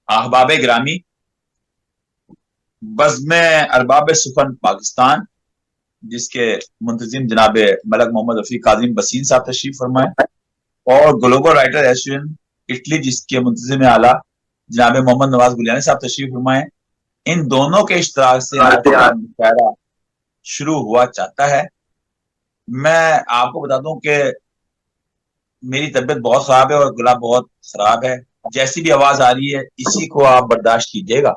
अहबाब ग्रामी, बज़्म अरबाब सुफन पाकिस्तान, जिसके मुंतजिम जनाब मलक मोहम्मद रफीक काजिम बसीन साहब तशरीफ फरमाए, और ग्लोबल राइटर एसोसिएशन इटली, जिसके मुंतजिम आला जनाब मोहम्मद नवाज गुलियानी साहब तशरीफ फरमाए। इन दोनों के इश्तराक से आज का मुशायरा शुरू हुआ चाहता है। मैं आपको बता दूं कि मेरी तबीयत बहुत खराब है और गला बहुत खराब है। जैसी भी आवाज आ रही है इसी को आप बर्दाश्त कीजिएगा।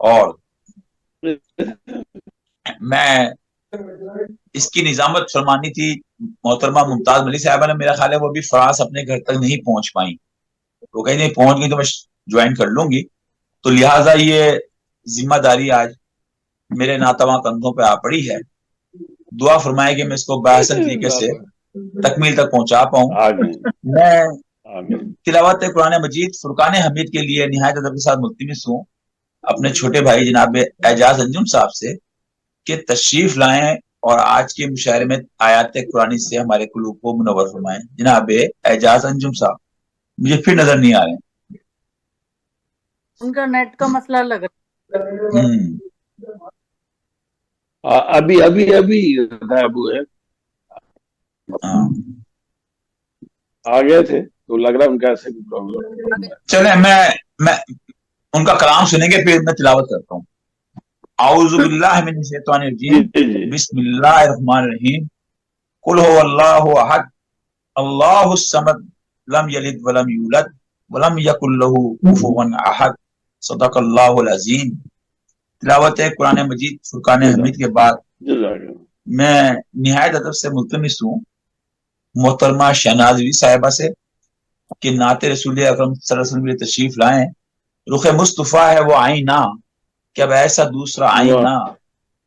और मैं इसकी निजामत फरमानी थी मोहतरमा मुमताज मलिक साहबा ने, मेरा ख्याल है वो भी फ्रांस अपने घर तक नहीं पहुंच पाई। वो कहीं नहीं पहुंच गई तो मैं ज्वाइन कर लूंगी। तो लिहाजा ये जिम्मेदारी आज मेरे नातवा कंधों पे आ पड़ी है। दुआ फरमाए कि मैं इसको बेहसन तरीके से तकमील तक पहुंचा पाऊं। मैं तिलावत कुरान मजीद फुरकान हमीद के लिए निहायत अदब के साथ मुल्तमिस हूँ अपने छोटे भाई जनाब एजाज अंजुम साहब से कि तशरीफ लाएं और आज के मुशायरे में आयात कुरानी से हमारे कुलूब को मुनव्वर फरमाएं। जनाब एजाज अंजुम साहब मुझे फिर नजर नहीं आ रहे, उनका नेट का मसला लग रहा है। अभी गायब हुए, आ गए थे तो लग रहा है उनका ऐसे भी प्रॉब्लम। चले मैं उनका कलाम सुनेंगे, फिर मैं तिलावत करता हूँ। औज़ु बिल्लाहि मिनश शैतानिर रजीम, बिस्मिल्लाहिर रहमानिर रहीम। कुल हुवल्लाहु अहद, अल्लाहुस समद, लम यलिद वलम यूलद वलम यकुल लहू कुफुवन अहद। सदक़ल्लाहुल अज़ीम। तिलावत कुरान मजीद फुरकान हमीद के बाद मैं निहायत अदब से मुल्तमिस हूँ मोहतरमा शहनाज़वी साहिबा से कि नाते रसूल अकरम सल्लल्लाहु अलैहि वसल्लम के तशरीफ लाएं। रुख मुस्तफ़ा है वो आईना, कि अब ऐसा दूसरा आईना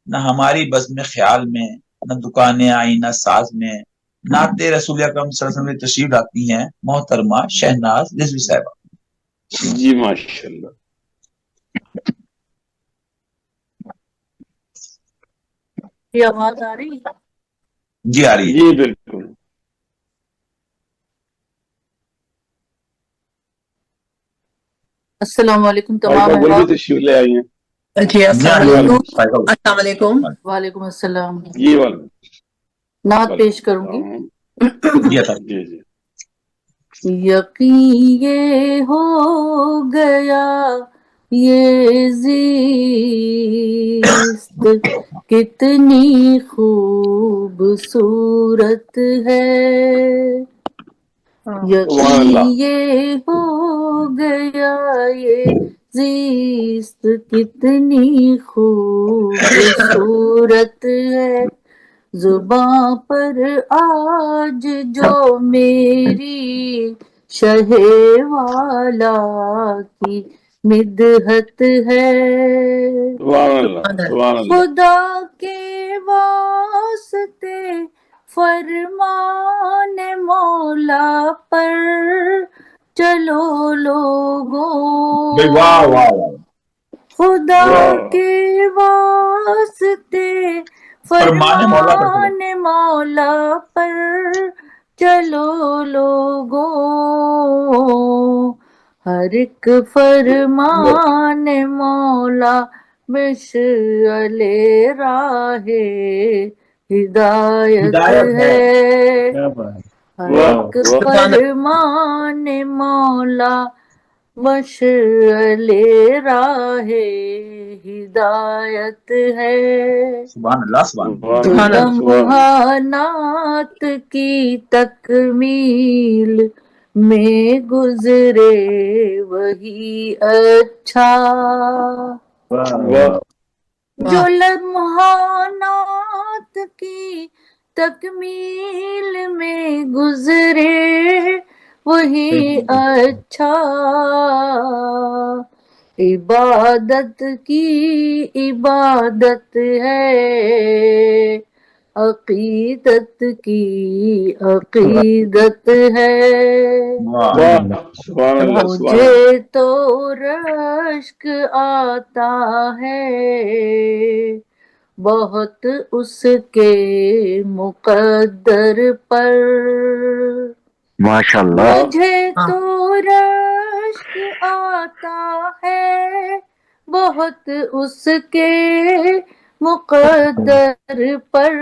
न हमारी बज़्म ख्याल में, न दुकानें आईना साज में। नाते रसूल अकरम सल्लल्लाहु अलैहि वसल्लम तशरीफ लाती हैं मोहतरमा शहनाज रिजवी साहिबा। जी माशाल्लाह। ये आवाज आ रही है? जी आ रही है। जी बिल्कुल। अस्सलाम वालेकुम तमाम अहबाब तशरीफ ले आई हैं। जी अस्सलाम वालेकुम। वालेकुम अस्सलाम। जी वालेकुम। नात पेश करूंगी। जी जी। यकीन ये हो गया ये ज़िस्त कितनी खूबसूरत है। यकीन ये हो गया ये ज़िस्त कितनी खूबसूरत है। जुबां पर आज जो मेरी शहे वाला की मिदहत है। खुदा के वास्ते फरमान मौला पर चलो लोगों। खुदा के वास्ते फरमान मौला पर चलो लोगों। हर एक फरमान मौला मिशअले राहे हिदायत है। हर एक फरमान मौला मशअले राहे हिदायत है। सुभान अल्लाह, सुभान लम्हा नात की तकमील में गुजरे वही अच्छा। जो लम्हा नात की तकमील में गुजरे वही अच्छा। इबादत की इबादत है, अकीदत की अकीदत है। मुझे तो रश्क आता है बहुत उसके मुकद्दर पर। माशाल्लाह। मुझे तो رشک آتا ہے بہت اس کے مقدر پر،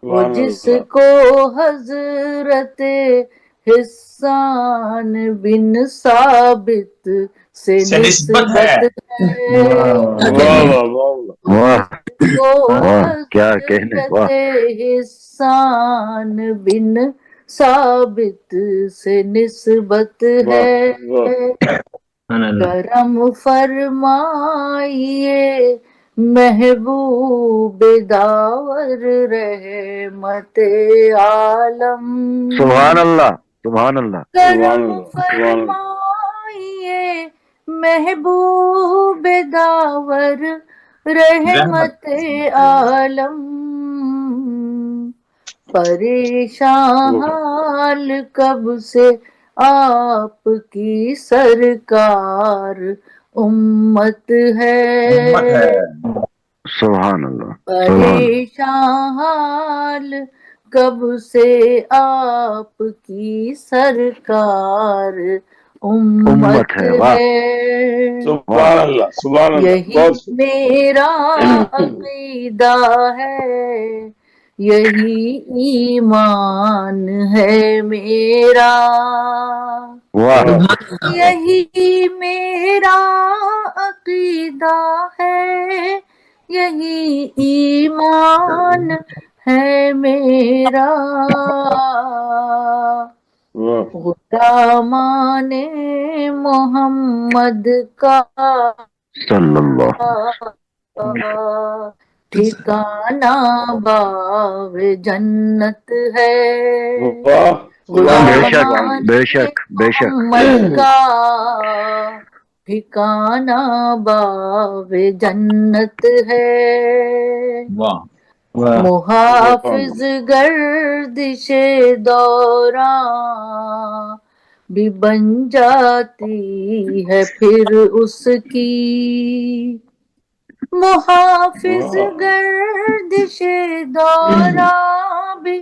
وہ جس کو حضرت حسان بن ثابت سے نسبت ہے، کیا کہنے، حسان بن ثابت سے نسبت ہے، کرم فرمائیے محبوب داور رحمت عالم، سبحان اللہ سبحان اللہ، کرم فرمائیے محبوب داور رحمت عالم، پریشان حال کب سے آپ کی سرکار امت ہے، سبحان اللہ، پریشان حال کب سے آپ کی سرکار امت ہے، سبحان اللہ سبحان اللہ، یہی میرا عقیدہ ہے، یہی ایمان ہے میرا، یہی میرا عقیدہ ہے، یہی ایمان ہے میرا، غلامان محمد کا صلی اللہ ٹھکانہ باغ جنت ہے، بے شک محمد کا ٹھکانہ باغ جنت ہے، محافظ گردش دوراں بھی بن جاتی ہے پھر اس کی، محافظ گردش دوراں بھی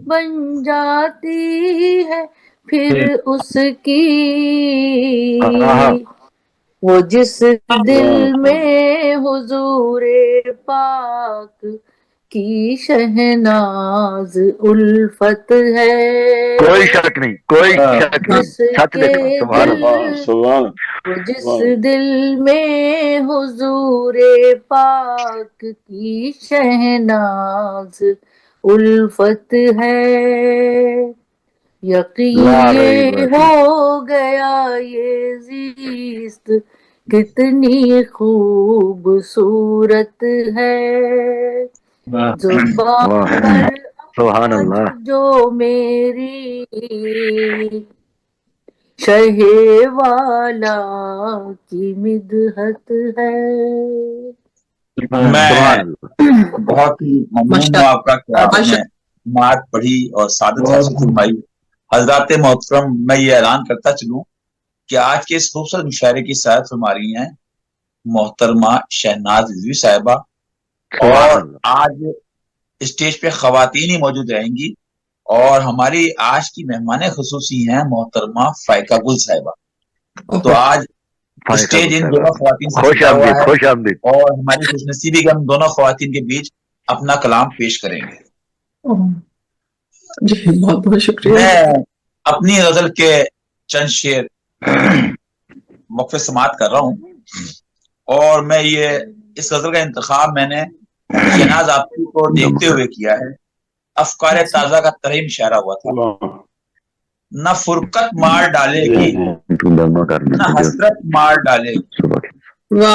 بن جاتی ہے پھر اس کی، وہ جس دل میں حضور پاک کی شہناز الفت ہے، کوئی شک نہیں، کوئی شک نہیں، سچ لکھا، جس دل میں حضور پاک کی شہناز الفت ہے، یقین ہو گیا یہ زیست کتنی خوبصورت ہے، زبان پر سبحان اللہ، جو میری شہ والا کی مدحت ہے۔ میں بہت ہی ممنون ہوں آپ کا کہ آپ نے نعت پڑھی اور سعادت حاصل فرمائی۔ حضرات محترم، میں یہ اعلان کرتا چلوں کہ آج کے اس خوبصورت مشاعرے کی سعادت فرما رہی ہیں محترمہ شہناز رضوی صاحبہ، اور آج اسٹیج پہ خواتین ہی موجود رہیں گی، اور ہماری آج کی مہمان خصوصی ہیں محترمہ فائقہ گل صاحبہ۔ تو آج اسٹیج ان دونوں خواتین سے سجا ہوا ہے، اور ہماری خوش نصیبی کہ ہم دونوں خواتین کے بیچ اپنا کلام پیش کریں گے۔ جی بہت بہت شکریہ۔ میں اپنی غزل کے چند شعر وقف سماعت کر رہا ہوں، اور میں یہ اس غزل کا انتخاب میں نے شہناز آپی کو دیکھتے ہوئے کیا ہے۔ افکار تازہ کا ترہم شاعرہ ہوا تھا۔ نہ فرقت مار ڈالے گی نہ حسرت مار ڈالے گی، نہ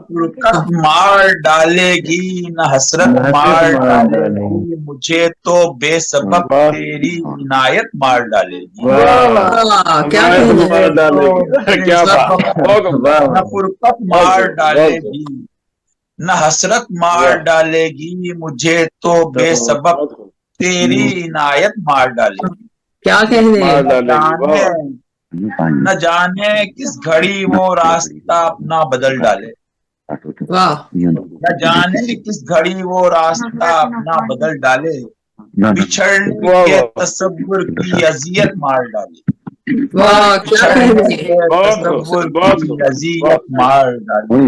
فرقت مار ڈالے گی نہ حسرت مار ڈالے گی، مجھے تو بے سبب تیری عنایت مار ڈالے گی، نہ فرقت مار ڈالے گی نہ حسرت مار ڈالے گی، مجھے تو بے سبب تیری عنایت مار ڈالے گی، کیا کہنے نہ جانے کس گھڑی وہ راستہ اپنا بدل ڈالے، نہ جانے کس گھڑی وہ راستہ اپنا بدل ڈالے، بچھڑنے کے تصور کی اذیت مار ڈالے، واہ کیا کہنے. تصور کی اذیت مار ڈالی.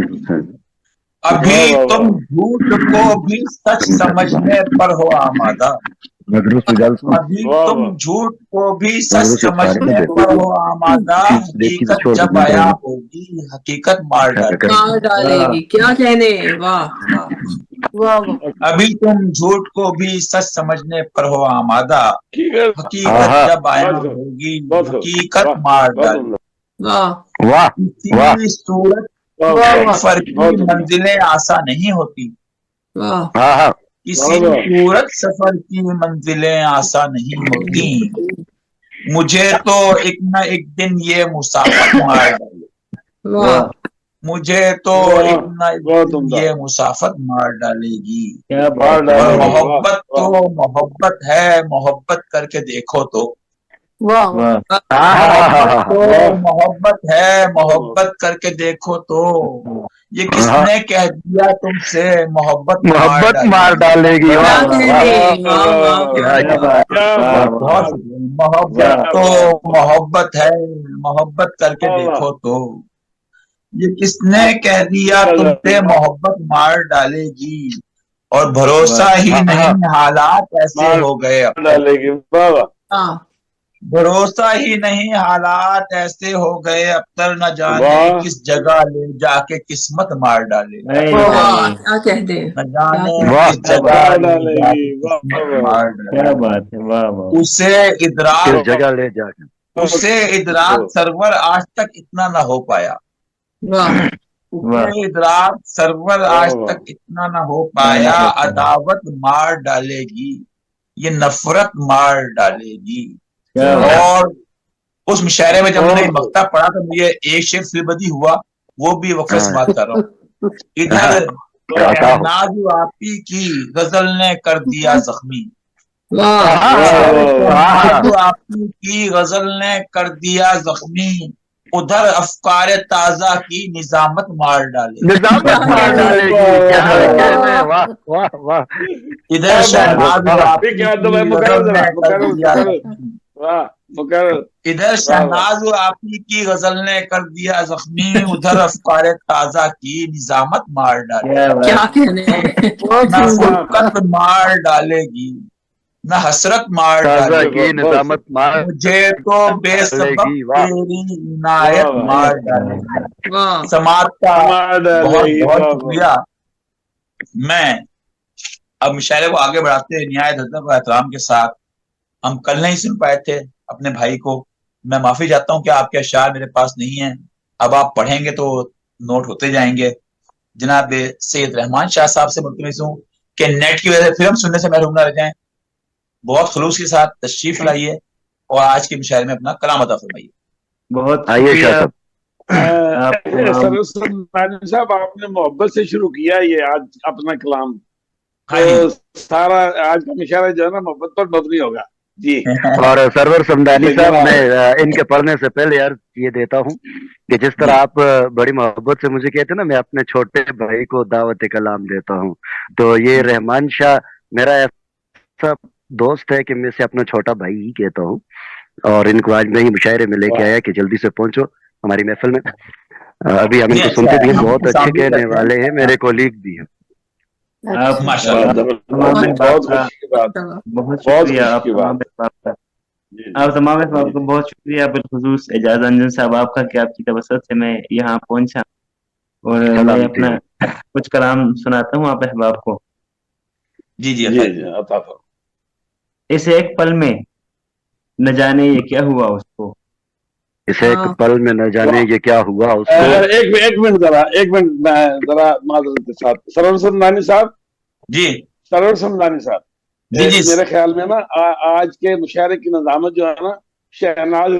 ابھی تم جھوٹ کو بھی سچ سمجھنے پر ہو آمادہ. ابھی تم جھوٹ کو بھی سچ سمجھنے پر ہو آمادہ. حقیقت جب آیا ہوگی حقیقت مار ڈالے. مار ڈالے گی. کیا کہنے. واہ واہ واہ. ابھی تم جھوٹ کو بھی سچ سمجھنے پر ہو آمادہ. حقیقت جب آیا ہوگی حقیقت مار ڈالے. واہ کسی صورت سفر کی منزلیں آسان نہیں ہوتی. واہ کسی صورت سفر کی منزلیں آسان نہیں ہوتی. مجھے تو ایک نہ ایک دن یہ مسافت مار ڈالے. واہ مجھے تو ایک نہ ایک دن یہ مسافت مار ڈالے گی. اور محبت تو محبت ہے محبت کر کے دیکھو تو. واہ محبت ہے محبت کر کے دیکھو تو. یہ کس نے کہہ دیا تم سے محبت مار ڈالے گی. محبت تو محبت ہے محبت کر کے دیکھو تو. یہ کس نے کہہ دیا تم سے محبت مار ڈالے گی. اور بھروسہ ہی نہیں حالات ایسے ہو گئے. بھروسہ ہی نہیں حالات ایسے ہو گئے. اب تک نہ جانے کس جگہ لے جا کے قسمت مار ڈالے. کیا کہتے. نہ جانے کس جگہ لے جا کے قسمت مار ڈالے. اسے ادراک سرور آج تک اتنا نہ ہو پایا. اسے ادراک سرور آج تک اتنا نہ ہو پایا. عداوت مار ڈالے گی یہ نفرت مار ڈالے گی. اور اس مشاعرے میں جب میں نے مقطع پڑھا تو مجھے ایک شعر فلبدی ہوا وہ بھی وقت سے بات کر رہا ہوں. ادھر شہناز آپی کی غزل نے کر دیا زخمی. آپی کی غزل نے کر دیا زخمی. ادھر افکار تازہ کی نظامت مار ڈالے. ادھر شہناز آپی کی غزل نے کر دیا زخمی. ادھر شہناز آپی کی غزل نے کر دیا زخمی. ادھر افکار تازہ کی نظامت مار ڈالے. کیا کہنے. نہ فرقت مار ڈالے گی نہ حسرت مار ڈالے گی. مجھے تو بے سبب تیری عنایت مار ڈالے گی. سماعت کا بہت بہت شکریہ. میں اب مشاعرے کو آگے بڑھاتے ہیں نہایت ادب و احترام کے ساتھ. ہم کل نہیں سن پائے تھے اپنے بھائی کو. میں معافی چاہتا ہوں کہ آپ کے اشعار میرے پاس نہیں ہیں. اب آپ پڑھیں گے تو نوٹ ہوتے جائیں گے. جناب سید رحمان شاہ صاحب سے ملتمس ہوں کہ نیٹ کی وجہ سے فلم سننے سے محروم نہ رہ جائیں. بہت خلوص کے ساتھ تشریف لائیے اور آج کے مشاعرے میں اپنا کلام عطا فرمائیے. بہت صاحب آپ نے محبت سے شروع کیا یہ آج اپنا کلام. سارا آج کا مشاعرہ جو ہے نا محبت پر مبنی ہوگا. جی. اور سرور سمدانی صاحب میں ان کے پڑھنے سے پہلے یار یہ دیتا ہوں کہ جس طرح آپ بڑی محبت سے مجھے کہتے ہیں نا میں اپنے چھوٹے بھائی کو دعوت کلام دیتا ہوں. تو یہ رحمان شاہ میرا ایسا دوست ہے کہ میں اسے اپنا چھوٹا بھائی ہی کہتا ہوں. اور ان کو آج میں ہی مشاعرے میں لے کے آیا کہ جلدی سے پہنچو ہماری محفل میں. ابھی ہم ان کو سنتے بھی ہیں. بہت اچھے کہنے والے ہیں. میرے کولیگ بھی ہیں. بہت شکریہ آپ تمام احباب کو بہت شکریہ. بالخصوص اعجاز انجن صاحب آپ کا کہ آپ کی توسط سے میں یہاں پہنچا اور میں اپنا کچھ کلام سناتا ہوں آپ احباب کو. جی جی اس ایک پل میں نہ جانے یہ کیا ہوا اس کو. اس ایک پل میں نہ جانے یہ کیا ہوا اس کو. ایک منٹ ذرا معذرت کے ساتھ سرور سمدانی صاحب. جی سرور سمدانی صاحب جی میرے خیال میں نا آج کے مشاعرے کی نظامت جو ہے نا شہناز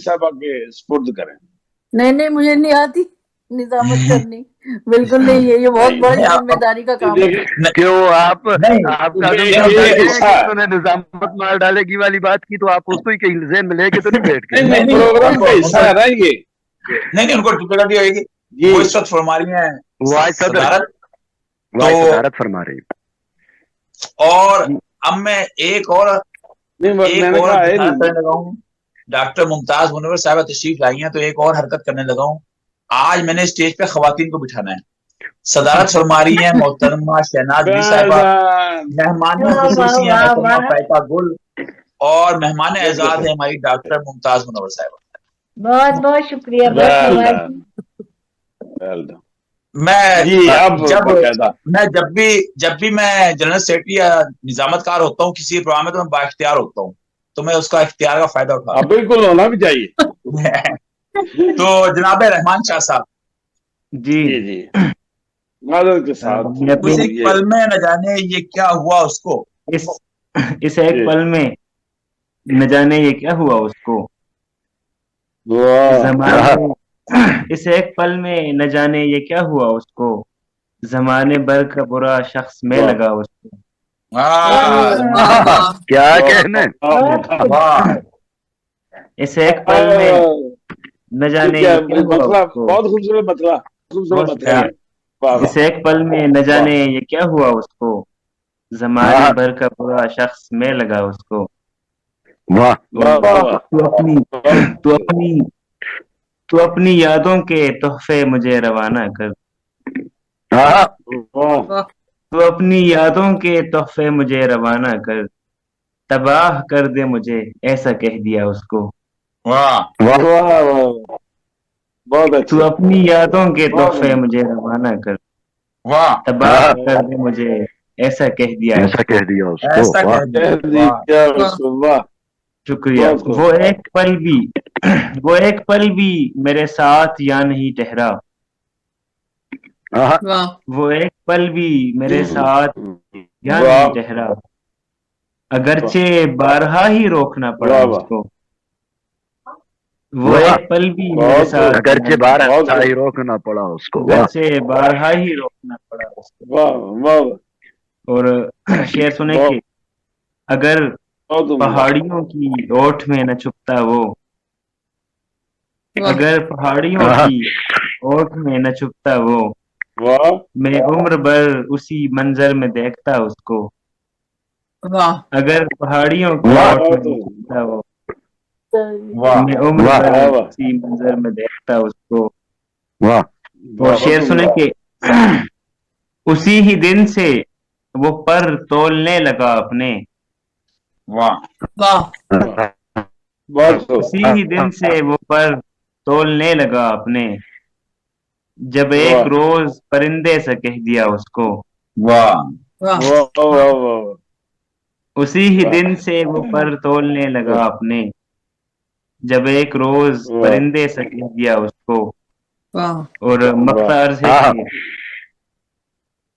صاحبہ کے سپرد کریں. نہیں مجھے نہیں آتی نظامت کرنی. بالکل نہیں ہے. یہ بہت بڑی ذمہ داری کا کام ہے. کیوں آپ نے نظامت مار ڈالے گی والی بات کی تو آپ اس کو ہی کہیں ذہن میں لے کے تو نہیں بیٹھ گئے. پروگرام کا حصہ ہے نا یہ. نہیں ان کو ٹکڑا دی ہوئے گی. وہ اس وقت فرما رہی ہیں صدارت فرما رہی. اور اب میں ایک اور کرنے لگا ہوں डॉक्टर मुमताज मुनव्वर साहिबा तशरीफ लाई हैं, तो एक और हरकत करने लगा हूँ। आज मैंने स्टेज पे खवातीन को बिठाना है। सदारत फरमा रही हैं मोहतरमा शहनाज बी साहिबा, मेहमान खुसूसी हैं मोहतरमा फायका गुल, और मेहमान एजाज है हमारी डॉक्टर मुमताज मुनव्वर साहिबा। बहुत बहुत शुक्रिया, मैं जी, अब जब भी मैं जनरल सेक्रेटरी या निजामतकार होता हूँ किसी प्रोग्राम में, तो मैं बाइख्तियार होता हूँ, तो मैं उसका इख्तियार का फायदा उठाता हूँ। बिल्कुल होना भी चाहिए। तो जनाब रहमान शाह साहब, जी जी मादर के साथ उस एक पल में न जाने ये क्या हुआ उसको, इस एक पल में न जाने ये क्या हुआ उसको, इस एक पल में न जाने ये क्या हुआ उसको, जमाने भर का बुरा शख्स में लगा उसको। क्या कहने, इस एक पल में न जाने ये क्या हुआ उसको, बहुत खूबसूरत मतला। इस एक पल में न जाने ये क्या हुआ उसको, जमाने भर का बुरा शख्स में लगा उसको। वाह, तू अपनी यादों के तोहफे मुझे रवाना कर, तू अपनी यादों के तोहफे मुझे रवाना कर, तबाह कर दे मुझे, ऐसा कह दिया उसको। तू अपनी यादों के तोहफे मुझे रवाना कर, तबाह कर दे मुझे, ऐसा कह दिया उसको। शुक्रिया। वो एक पल भी मेरे साथ या नहीं ठहरा, वो एक पल भी मेरे साथ या नहीं ठहरा, अगरचे बारहा ही रोकना पड़ा उसको। वो एक पल भी मेरे साथ अगरचे बारहा ही रोकना पड़ा उसको, अगरचे बारहा ही रोकना पड़ा उसको। और शेर सुने कि अगर पहाड़ियों की ओट में न छुपता वो, अगर पहाड़ियों की ओट में न छुपता वो, मैं उम्र भर उसी मंजर में देखता उसको। अगर पहाड़ियों की ओट में न छुपता वो, मैं उम्र भर उसी मंजर में देखता उसको। और शेर सुने कि उसी ही दिन से वो पर तोलने लगा अपने, उसी ही दिन से वो पर तोलने लगा अपने, जब एक रोज परिंदे से कह दिया उसको। उसी ही दिन से वो पर तोलने लगा अपने, जब एक रोज परिंदे से कह दिया उसको। और मख्तार से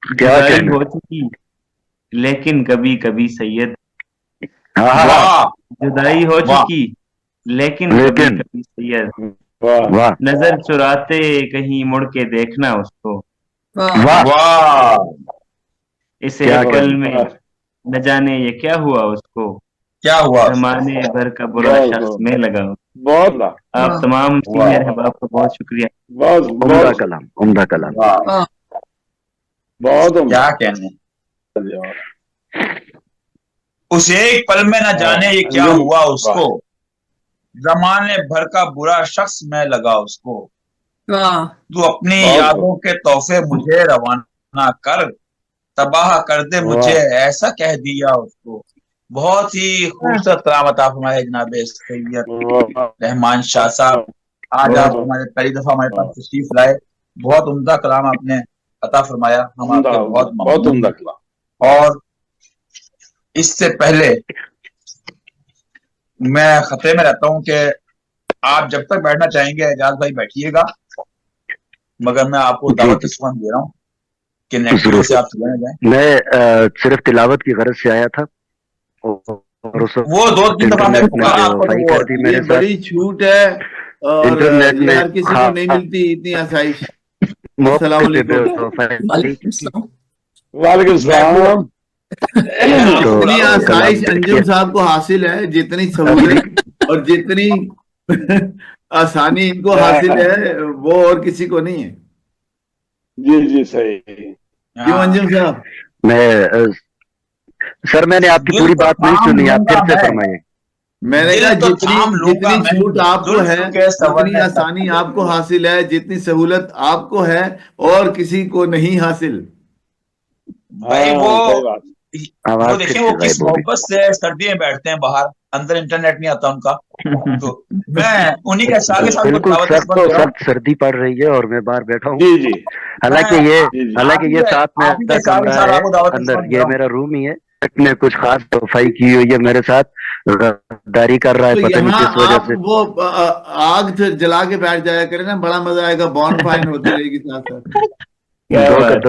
जुदाई हो चुकी लेकिन कभी कभी सैयद, जुदाई हो चुकी लेकिन कभी कभी सैयद, नजर चुराते कहीं मुड़ के देखना उसको। इस एक पल में न जाने ये क्या हुआ उसको, जमाने भर का बुरा शख्स में लगा। आप तमाम सीनियर अहबाब को बहुत शुक्रिया। उम्दा कलाम। बहुत क्या कहने, उस एक पल में न जाने ये क्या हुआ उसको, जमाने भर का बुरा शख्स में लगा उसको। तू अपनी यादों के तोहफे मुझे रवाना कर, तबाह कर दे मुझे, ऐसा कह दिया उसको। बहुत ही खूबसूरत कलाम अता फरमाए जनाब सैयद रहमान शाह साहब। आज आप हमारे पहली दफा हमारे पास तशरीफ लाए, बहुत उम्दा कलाम आपने अता फरमाया, हम आपके बहुत उम्दा कलाम। और इससे पहले मैं खतरे में रहता हूं कि आप जब तक बैठना चाहेंगे एजाज भाई बैठिएगा, मगर मैं आपको दावत सुबह दे रहा हूँ कि नेक्स्ट से आप चले जाएं। मैं सिर्फ तिलावत की गरज से आया था और वो 2-3 दफा मैं कर दी मेरे साथ। बड़ी छूट है और इंटरनेट में हर किसी को नहीं मिलती इतनी आसाइश। अस्सलाम वालेकुम सलाम। जितनी आसाइश अंजुम साहब को हासिल है, जितनी सहूलियत और जितनी आसानी इनको हासिल है, वो और किसी को नहीं है। जी सही। क्यों अंजुम साहब? मैं सर मैंने आपकी पूरी बात नहीं सुनी, आप फिर से फरमाइए। میں نے کہا جتنی چھوٹ آپ کو ہے، کے سنورنے جتنی آسانی آپ کو حاصل ہے، جتنی سہولت آپ کو ہے اور کسی کو نہیں حاصل. بھائی وہ آواز دیکھیں پھر وہ سے کس غائب ہو گئی. محبت سے سردی میں بیٹھتے ہیں باہر، اندر انٹرنیٹ نہیں آتا ان کا. تو میں انہی کے ساتھ ساتھ بالکل دعوت سخت بند کر رہا ہوں. سخت سردی پڑ رہی ہے اور میں باہر بیٹھا ہوں. جی جی حالانکہ یہ ساتھ میں آپ ہی اپنا کے ساتھ کمرہ ساتھ ہے آپ کو دعوت بند اندر، کر یہ رہا ہوں. میرا روم ہی ہے. نے کچھ خاص صفائی کی ہوئی ہے میرے ساتھ، غداری کر رہا ہے تو پتہ نہیں یہاں کس وجہ آپ سے. وہ آگ جلا کے بیٹھ جایا کریں نا، بڑا مزہ آئے گا، بون فائر ہوتی رہے گی ساتھ ساتھ.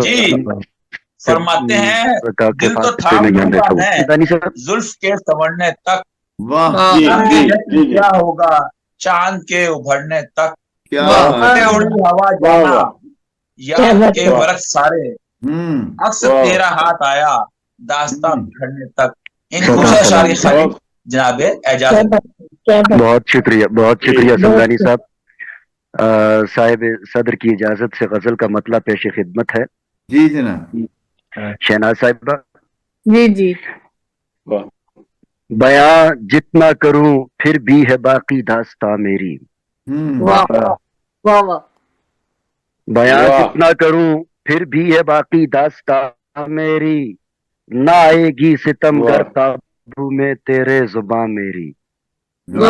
جی فرماتے ہیں دل تو تھام لوں گا میں زلف کے سنورنے تک، واہ کیا ہوگا چاند کے ابھرنے تک. کیا اڑی ہوا جانا یاد کے ورق سارے، عکس تیرا ہاتھ آیا داستاں بگھڑنے تک. ان خوشا شاری خالی جناب اعجاز. بہت شکریہ سمدانی صاحب. صاحب صدر کی اجازت سے غزل کا مطلب پیش خدمت ہے. جی جناب. شہناز صاحبہ. جی جی. بیاں جتنا کروں پھر بھی ہے باقی داستاں میری. واہ واہ واہ. بیاں جتنا کروں پھر بھی ہے باقی داستاں میری. نہ آئے گی ستم گر قابو میں تیرے زباں میری. نہ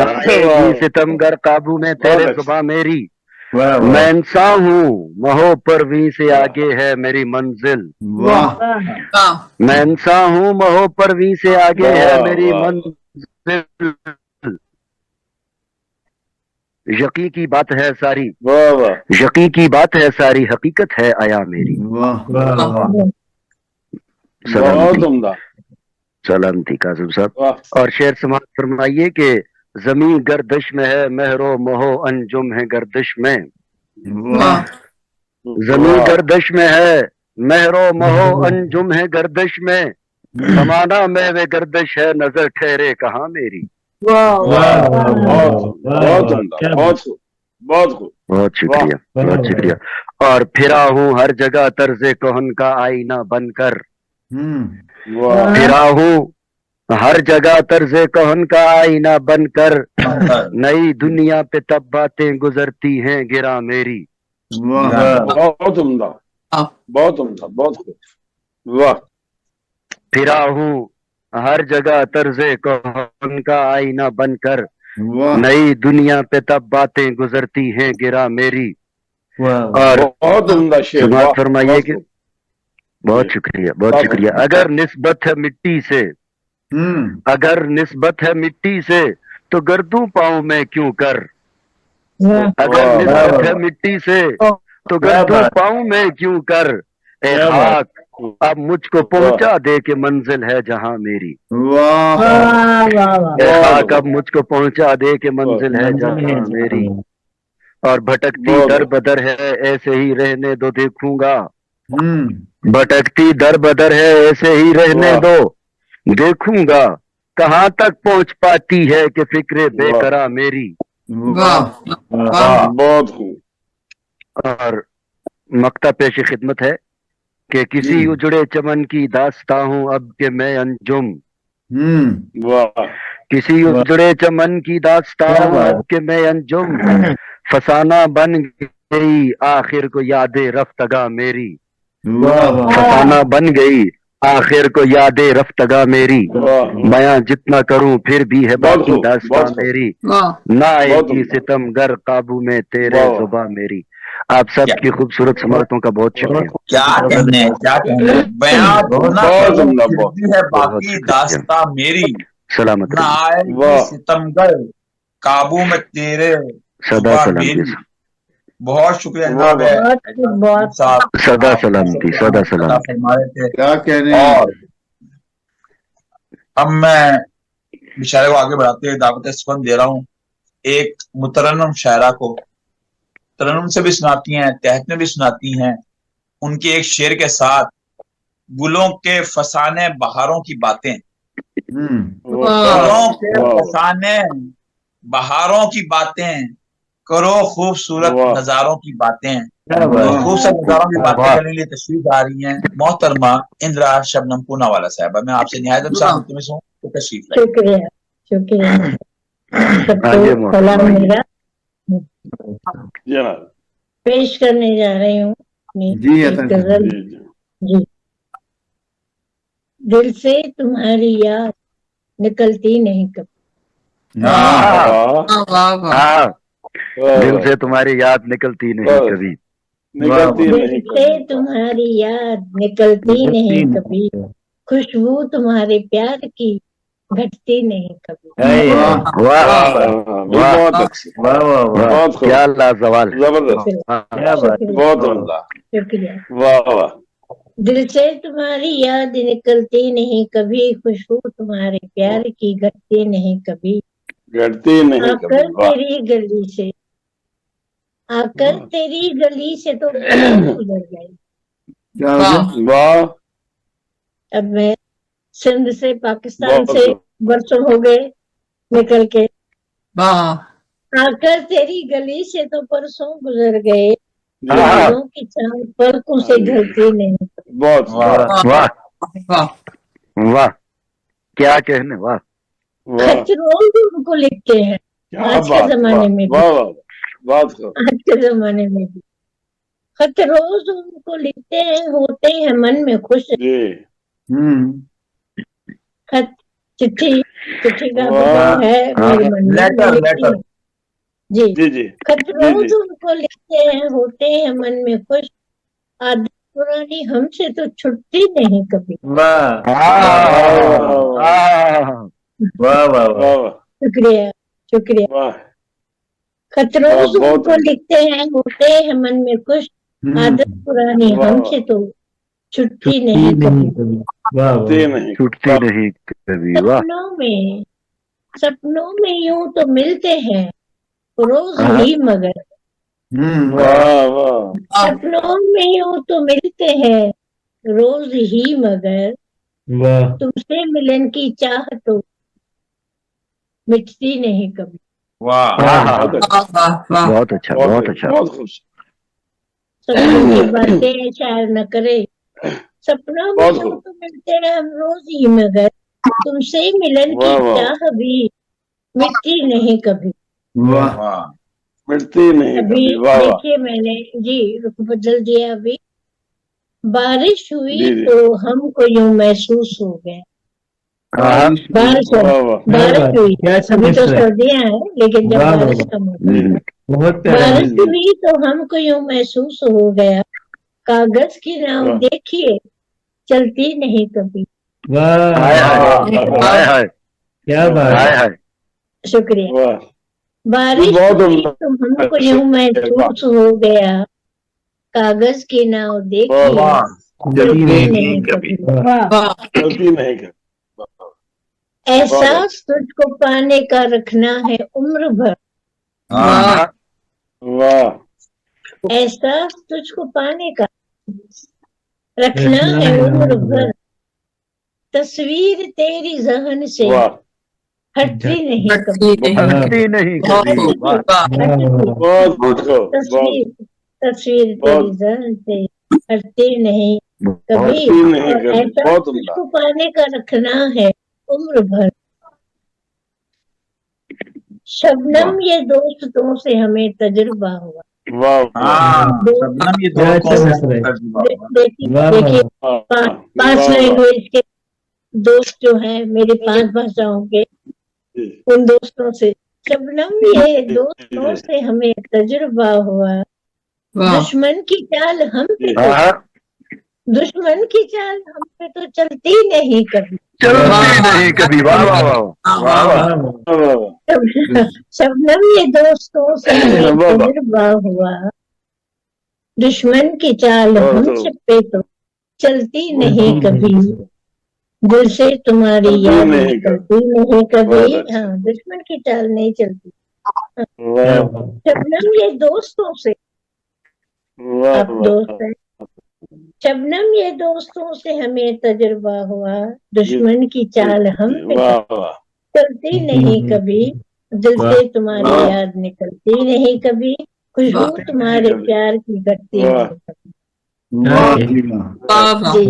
آئے گی ستم گر قابو میں تیرے زباں میری. میں انسان ہوں مہو پرویں سے آگے ہے میری منزل. میں انسان ہوں مہو پرویں سے آگے ہے میری منزل. یقین کی بات ہے ساری، یقین کی بات ہے ساری، حقیقت ہے آیا میری. سلامتی کاظم صاحب. اور شعر سماعت فرمائیے کہ زمین گردش میں ہے مہر و مہو انجم ہے گردش میں. زمین گردش میں ہے مہر و مہو انجم ہے گردش میں. زمانہ میں وہ گردش ہے نظر ٹھہرے کہاں میری. بہت شکریہ. اور پھرا ہوں ہر جگہ طرز کہن کا آئینہ بن کر. پھرا ہوں ہر جگہ طرز کہن کا آئینہ بن کر. نئی دنیا پہ تب باتیں گزرتی ہیں گراں میری. بہت عمدہ بہت عمدہ بہت خوب. واہ. پھرا ہوں ہر جگہ طرز کہن کا آئینہ بن کر. نئی دنیا پہ تب باتیں گزرتی ہیں گراں میری. اور بہت عمدہ شعر. سماعت فرمائیے کہ بہت شکریہ. اگر نسبت ہے مٹی سے، اگر نسبت ہے مٹی سے تو گردوں پاؤں میں کیوں کر. اگر نسبت ہے مٹی سے تو گردوں پاؤں میں کیوں کر. اے خاک اب مجھ کو پہنچا دے کہ منزل ہے جہاں میری. اے خاک اب مجھ کو پہنچا دے کہ منزل ہے جہاں میری. اور بھٹکتی در بدر ہے ایسے ہی رہنے دو دیکھوں گا. بھٹکتی در بدر ہے ایسے ہی رہنے دو دیکھوں گا. کہاں تک پہنچ پاتی ہے کہ فکر بے قرار میری. بہت خوب. اور مقطع پیش خدمت ہے کہ کسی اجڑے چمن کی داستاں ہوں اب کہ میں انجم. کسی اجڑے چمن کی داستاں ہوں اب کہ میں انجم. فسانہ بن گئی آخر کو یاد رفتگاں میری. فسانہ بن گئی آخر کو یاد رفتگاں میری. بیاں جتنا کروں پھر بھی ہے باقی داستاں میری. نہ آئے گی ستم گر قابو میں تیرے زباں میری. آپ سب کی خوبصورت سماعتوں کا بہت شکریہ. کیا کہنے بیاں جتنا کروں پھر بھی ہے باقی داستاں میری. سلامت نہ آئے گی ستم گر قابو میں تیرے سدا سلامتی. بہت شکریہ جناب سدا سلامتی سدا سلامتی. کیا کہہ رہے ہیں. اور اب میں بیچارے کو آگے بڑھاتے ہوئے دعوت سخن دے رہا ہوں ایک مترنم شاعرہ کو. ترنم سے بھی سناتی ہیں، تحت میں بھی سناتی ہیں. ان کے ایک شعر کے ساتھ گلوں کے فسانے بہاروں کی باتیں. گلوں کے فسانے بہاروں کی باتیں کرو خوبصورت نظاروں کی باتیں. خوبصورت نظاروں کی باتیں کرنے کے لیے تشریف آ رہی ہیں محترمہ اندرا شبنم پوناوالا صاحبہ. میں آپ سے نہایت ملتمس ہوں تو تشریف لائے. شکریہ شکریہ. سب ہاں جی کو سلام میرا جناب پیش کرنے جا رہی ہوں اپنی جی ایک عطا غزل. جی جی جی. دل سے تمہاری یاد نکلتی نہیں کبھی. واہ واہ واہ. ہاں دل سے تمہاری یاد نکلتی نہیں کبھی. نکلتی دل نہیں سے تمہاری یاد نکلتی نہیں کبھی. خوشبو تمہارے پیار کی گھٹتی نہیں کبھی. واہ بہت اچھی واہ واہ واہ بہت خوب کیا لازوال ہے. زبردست کیا بات ہے. شکریہ بہت عمدہ شکریہ. واہ واہ دل سے تمہاری یاد نکلتی نہیں کبھی. خوشبو تمہارے پیار کی گھٹتی نہیں کبھی. گھٹتی آ نہیں کر کبھی واہ تیری گلی سے آ کر تیری گلی سے تو برسوں گزر گئے. کیا ہو گیا؟ واہ اب میں سندھ سے پاکستان بہت سے خوب. برسوں ہو گئے نکل کے. واہ آ کر تیری گلی سے تو برسوں گزر گئے. جی یادوں کی چاند پلکوں سے ڈھلتی نہیں. بہت واہ واہ واہ. واہ کیا کہنے. واہ واہ خط روز ان کو لکھتے ہیں کیا آج کے بات زمانے میں بھی. واہ واہ بہت خوب آج کے زمانے میں بھی خط روز ان کو لکھتے ہیں ہوتے ہیں من میں خوش. جی خط چٹھی چٹھی کا واہ. مطلب ہے میرے من میں لیٹر میں لکھتی لیٹر ہوں. جی جی جی خط جی روز جی ان کو لکھتے ہیں ہوتے ہیں من میں خوش. عادت پرانی ہم سے تو چھٹتی نہیں کبھی. واہ واہ واہ واہ. واہ شکریہ شکریہ. واہ خط روز ان بہت کو لکھتے ہیں ہوتے ہیں من میں خوش. عادت پرانی ہم سے تو چھٹتی نہیں کبھی. واہ واہ. نہیں چھٹتی نہیں کبھی. واہ سپنوں میں یوں تو ملتے ہیں روز ہی مگر. واہ واہ سپنوں میں یوں تو ملتے ہیں روز ہی مگر. واہ تم سے ملن کی چاہ تو مٹتی نہیں کبھی. واہ بہت اچھا واہ واہ. بہت اچھا بہت اچھا. بہت خوش سپنوں کی باتیں شاعر نہ کرے. سپنوں میں بہت یوں خوب. تو ملتے ہیں ہم روز ہی مگر. تم سے ملن کی واہ واہ چاہ بھی مٹتی نہیں کبھی. واہ واہ ملتی نہیں ابھی کبھی واہ واہ دیکھیے میں نے جی رخ بدل دیا. ابھی بارش ہوئی جی جی تو ہم کو یوں محسوس ہو گیا. بارش واہ واہ بارش ہوئی. کیا اچھا ابھی تو مشرا ہے. سردیاں ہیں لیکن جب واہ بارش واہ. کم ہوتی ہے. بہت پیارا بارش مشرا. ہوئی تو ہم کو یوں محسوس ہو گیا. کاغذ کی ناؤ واہ. دیکھیے چلتی نہیں کبھی. واہ ہائے ہائے ہائے ہائے کیا بات ہائے ہے. ہائے. شکریہ. واہ بارش بہت ہوئی عمدہ. تو ہم کو یوں محسوس ہو گیا. کاغذ کی ناؤ دیکھیے واہ چلتی نہیں کبھی. واہ چلتی نہیں کبھی. احساس تجھ کو پانے کا رکھنا ہے عمر بھر. واہ واہ احساس تجھ کو پانے کا رکھنا ہے عمر بھر. تصویر تیری ذہن سے واہ ہٹتی نہیں کبھی. ہٹتی نہیں کبھی. واہ بہت خوب تصویر تصویر تیری بہت ذہن سے ہٹتی نہیں کبھی. ہٹتی نہیں اور کبھی. ایسا بہت تجھ عمدہ کو پانے کا رکھنا ہے عمر بھر. شبنم یہ دوستوں سے ہمیں تجربہ ہوا. واہ ہاں شبنم یہ کیا اچھا دوستوں مشرا ہے. دیکھیے واہ 5 لینگویج کے دوست جو ہیں میرے 5 بھاشاؤں کے ان دوستوں سے. شبنم یہ دوستوں سے ہمیں تجربہ ہوا. واہ دشمن کی چال ہم پہ تو ہاں دشمن کی چال ہم پہ تو چلتی نہیں کبھی. چلتی نہیں کبھی. واہ واہ واہ واہ واہ. شبنم یہ دوستوں سے ہمیں تجربہ ہوا. دشمن کی چال ہم سب پہ تو چلتی نہیں کبھی. دل سے تمہاری یاد نکلتی نہیں کبھی. ہاں دشمن کی چال نہیں چلتی. شبنم یہ دوستوں سے آپ دوست ہیں. شبنم یہ دوستوں سے ہمیں تجربہ ہوا. دشمن کی چال ہم پہ چلتی نہیں کبھی. دل سے تمہاری یاد نکلتی نہیں کبھی. خوشبو تمہارے پیار کی گھٹتی نہیں کبھی. واہ واہ. جی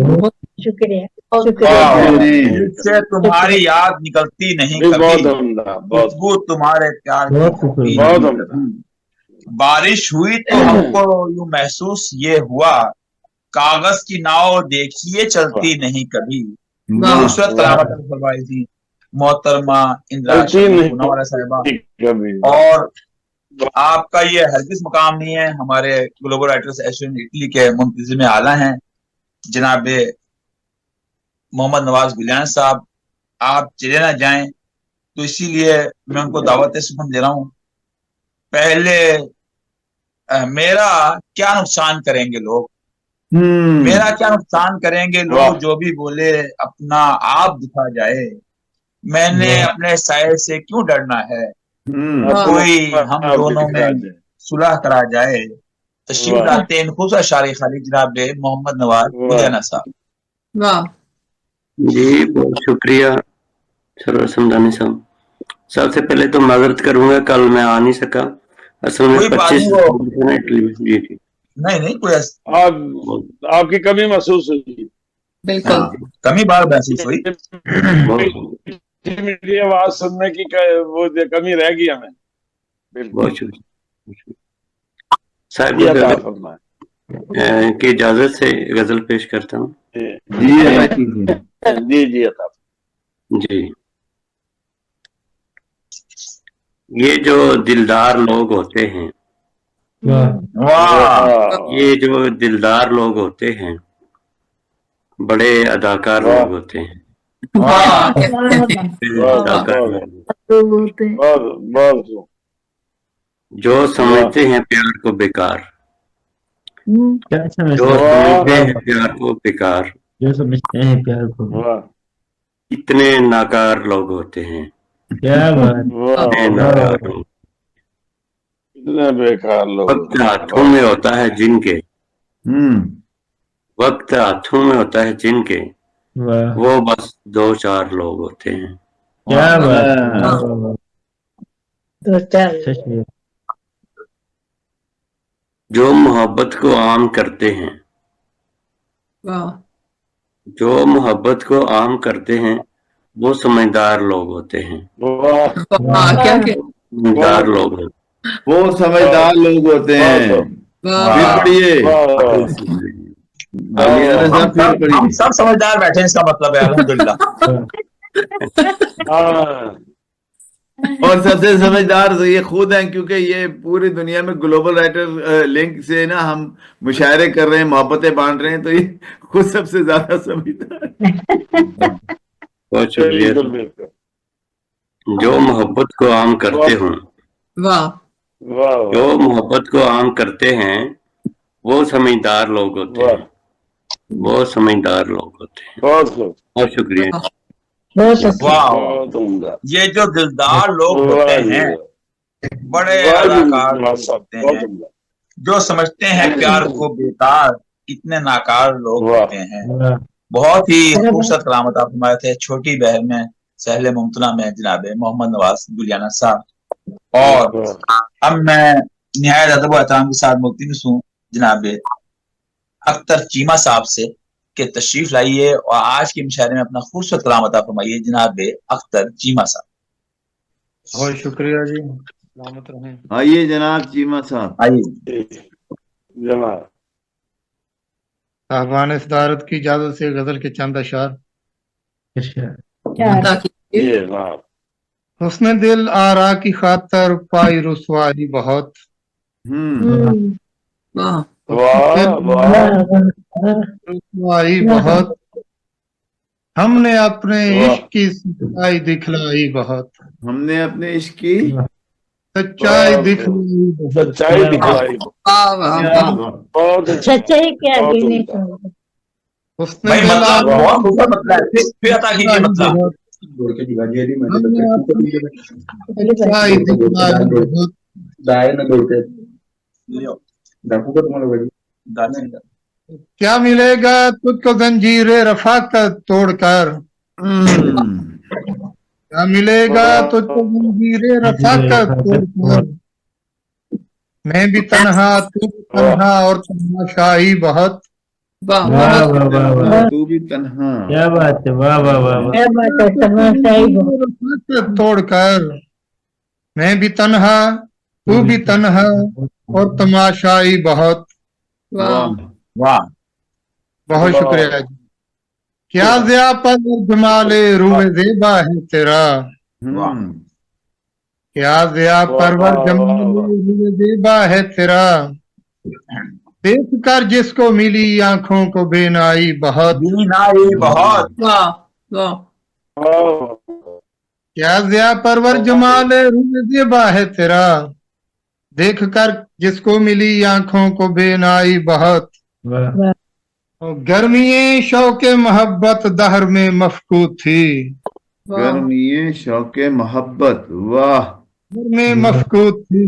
شکریہ. जिससे तुम्हारी याद निकलती नहीं कभी, खुशबू तुम्हारे प्यार की खपती नहीं कभी। बारिश हुई तो हमको यूं महसूस ये हुआ, कागज की नाव देखिए चलती नहीं कभी। खूबसूरत कलामत फरमाई थी मोहतरमा इंदिरा पूनावाला साहिबा। और आपका ये हरगिज मकाम नहीं है, हमारे ग्लोबल राइटर्स एसोसिएशन इटली के मुंतजिम आला हैं जनाब मोहम्मद नवाज गुलियान साहब, आप चले ना जाएं, तो इसीलिए मैं उनको दावत सुखम दे रहा हूँ। पहले मेरा क्या नुकसान करेंगे लोग, मेरा क्या नुकसान करेंगे लोग, जो भी बोले अपना आप दिखा जाए, मैंने अपने साये से क्यों डरना है, कोई हम दोनों में सुलह करा जाए। तशरीफ लाते हैं खूबसूरत शायर खाली जनाब मोहम्मद नवाज गुलियाना साहब। जी बहुत शुक्रिया सरवर समदानी साहब। सबसे पहले तो माजरत करूंगा, कल मैं आ नहीं सका, असल में 25 जी जी नहीं कोई आपकी कमी महसूस हुई, बिल्कुल कमी बार महसूस हुई, मेरी आवाज सुनने की वो कमी रह गई हमें। बहुत शुक्रिया साहब की इजाजत से गजल पेश करता हूँ। जी जी। ये जो दिलदार लोग होते हैं, ये जो दिलदार लोग होते हैं, बड़े अदाकार लोग होते हैं। जो समझते हैं प्यार को बेकार, क्या समझते जो समझते हैं प्यार को बेकार, जो समझते हैं प्यार को, इतने नाकार लोग होते हैं। क्या बात, नाकार लोग, इतने बेकार लोग। वक्त हाथों में होता है जिनके, वक्त हाथों में होता है जिनके, वो बस 2-4 लोग होते हैं। क्या बात, जो मोहब्बत को आम करते हैं, जो मोहब्बत को आम करते हैं, वो समझदार लोग होते हैं। समझदार लोग, वो समझदार लोग होते हैं। फिर पढ़िए, हम सब समझदार बैठे हैं, इसका मतलब है अल्हम्दुलिल्लाह। और सबसे समझदार तो ये खुद हैं, क्योंकि ये पूरी दुनिया में ग्लोबल राइटर लिंक से ना हम मुशायरे कर रहे हैं, मोहब्बतें बांट रहे हैं, तो ये खुद सबसे ज्यादा समझदार। बहुत शुक्रिया। जो मोहब्बत को आम करते हों, जो मोहब्बत को आम करते हैं, वो समझदार लोग होते हैं, वो समझदार लोग होते हैं। बहुत शुक्रिया। ये जो दिलदार लोग होते हैं, बड़े अदाकार होते हैं, जो समझते हैं प्यार को बेकार, इतने नाकार लोग होते हैं। बहुत ही खूबसूरत कलामत आप हमारे थे छोटी बहन में सहले मुमतना में जनाब मोहम्मद नवाज गुलियाना साहब। और अब मैं निहायत अदब व एहतराम के साथ मुल्तमिस हूँ जनाब अख्तर चीमा साहब से कि तशरीफ लाइए और आज के मुशायरे में अपना खूबसूरत कलाम अता फरमाइए जनाब अख्तर चीमा साहब। बहुत शुक्रिया जी, सलामत रहें। आइए जनाब चीमा साहब, आइए जनाब। साहबान सदारत की इजाजत से गजल के चंद अशार। हुस्न दिल आरा की खातर पाई रुसवाई बहुत, रुसवाई बहुत, हमने अपने इश्क की सच्चाई दिखलाई बहुत, हमने अपने इश्क की सच्चाई दिखलाई, सच्चाई दिखलाई। सच्चाई क्या गिने हुस्न भाई दिल मतलब आरा बहुत खूबसूरत मतलब है, फिर अता कीजिए मतलब। सच्चाई दिखलाई बहुत, क्या मिलेगा तुझको जंजीरे रफाकत तोड़कर, क्या मिलेगा तुझको जंजीरे रफाकत तोड़कर, मैं भी तन्हा तू भी तन्हा और तमाशाई बहुत, वाह वाह वाह वाह वाह तू भी तन्हा, क्या बात है, वाह वाह वाह वाह। क्या बात है, तमाशाई बहुत। रफाकत तोड़कर मैं भी तन्हा तू भी तन्हा और तमाशाई बहुत। वाह वाह बहुत शुक्रिया जी। क्या ज़िया पर जमाले रूह ज़ेबा है तेरा, क्या ज़िया परवर जमाले रूह ज़ेबा है तेरा, देख कर जिसको मिली आंखों को बेनाई बहुत। बीनाई बहुत। वाह वाह क्या ज़िया परवर जमाले रूह ज़ेबा है तेरा, देख कर जिसको मिली आंखों को बेनाई बहुत। वाह गर्मिये शौके मोहब्बत दहर में मफकूद थी, गर्मिये शौके मोहब्बत, वाह दहर में मफकूद थी,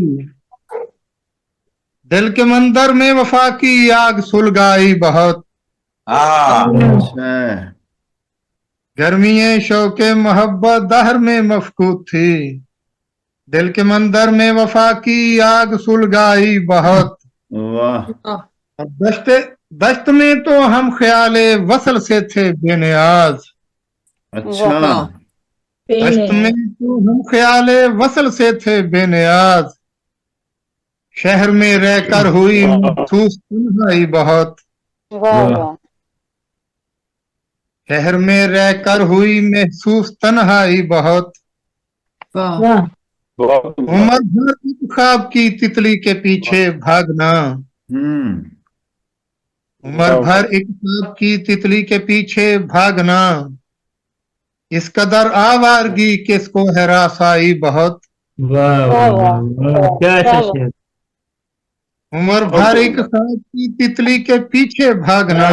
दिल के मंदर में वफा की आग सुलगाई बहुत। अच्छा, गर्मिये शौके मोहब्बत दहर में मफकूद थी, दिल के मंदर में वफा की आग सुलगाई बहुत। वाह और दश्त में तो हम ख्याले वसल से थे बेनियाज, अच्छा, दश्त में तो हम ख्याले वसल से थे बेनियाज, शहर में रहकर हुई महसूस तन्हाई बहुत। शहर में रहकर हुई महसूस तन्हाई बहुत। वाह उम्र भर एक ख्वाब की तितली के पीछे भागना, उम्र भर एक ख्वाब की तितली के पीछे भागना, इस कदर आवारगी किसको है रासाई बहुत। वाह वाह वाह, क्या शख्सियत। उम्र भर एक ख्वाब की तितली के पीछे भागना,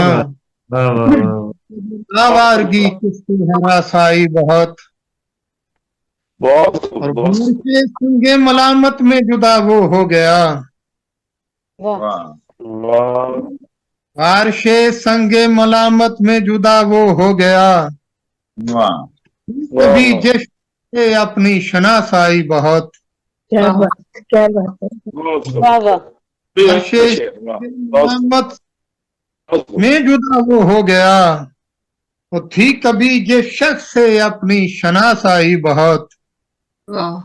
वाह वाह वाह, आवारगी किसको है रासाई बहुत। और भूल के संगे मलामत में जुदा वो हो गया, बारिशे संगे मलामत में जुदा वो हो गया, कभी जश्न अपनी शनासाई बहुत। क्या बात, क्या बात है, वाह वाह। बारिशे मलामत में जुदा वो हो गया, वो थी कभी जिस शख्स से अपनी शनासाई बहुत। वाह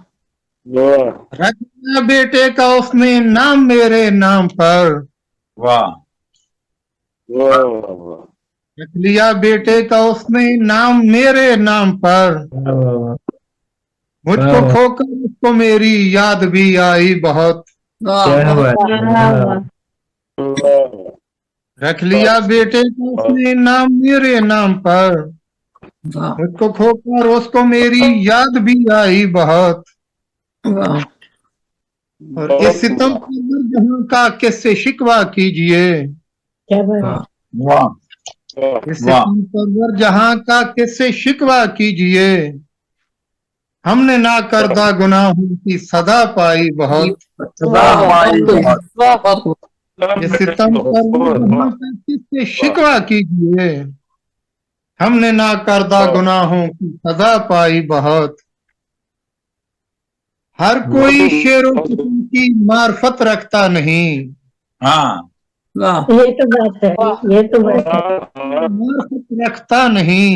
रख दिया बेटे का उसने नाम मेरे नाम पर, वाह रख लिया बेटे का उसने नाम मेरे नाम पर, मुझको खोकर उसको मेरी याद भी आई बहुत। क्या बात है। रख लिया बेटे का उसने नाम मेरे नाम पर, मुझको खोकर उसको मेरी याद भी आई बहुत। और इस सितम पर जहां का किससे शिकवा कीजिए, क्या बात, इस सितम पर जहां का किससे शिकवा कीजिए, हमने ना करदा गुनाहों की सदा पाई बहुत। इस सितम पर जहां का किससे शिकवा कीजिए, हमने ना करदा गुनाहों की सजा पाई बहुत। हर कोई शेरों की मार्फत रखता नहीं, ये तो बात है, ये तो बात है, मार्फत रखता नहीं,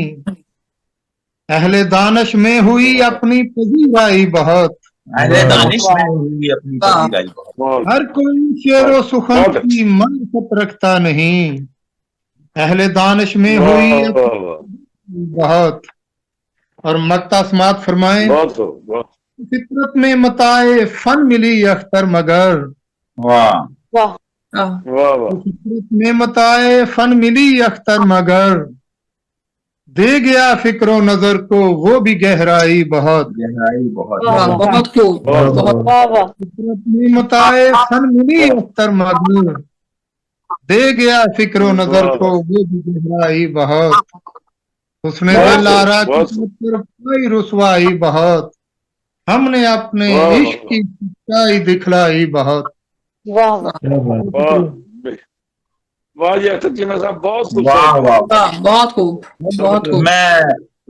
अहले दानिश में हुई अपनी पजीराई बहुत। अहले दानिश में हुई अपनी पजीराई बहुत। हर कोई शेरो सुखन की मार्फत रखता नहीं, अहले दानिश में हुई बहुत। और मक्ता समात फरमाए, फितरत में मताए फन मिली अख्तर मगर, फितरत में मताए फन मिली अख्तर मगर, दे गया फिक्रो नजर को वो भी गहराई बहुत। बहुत खूब, फितरत में मताए फन मिली अख्तर मगर, दे गया फिक्रो नजर को वो भी गहराई बहुत। उसने दिलारा की रुसवाई बहुत, हमने अपने इश्क की सच्चाई दिखलाई बहुत। बहुत खूब, बहुत खूब।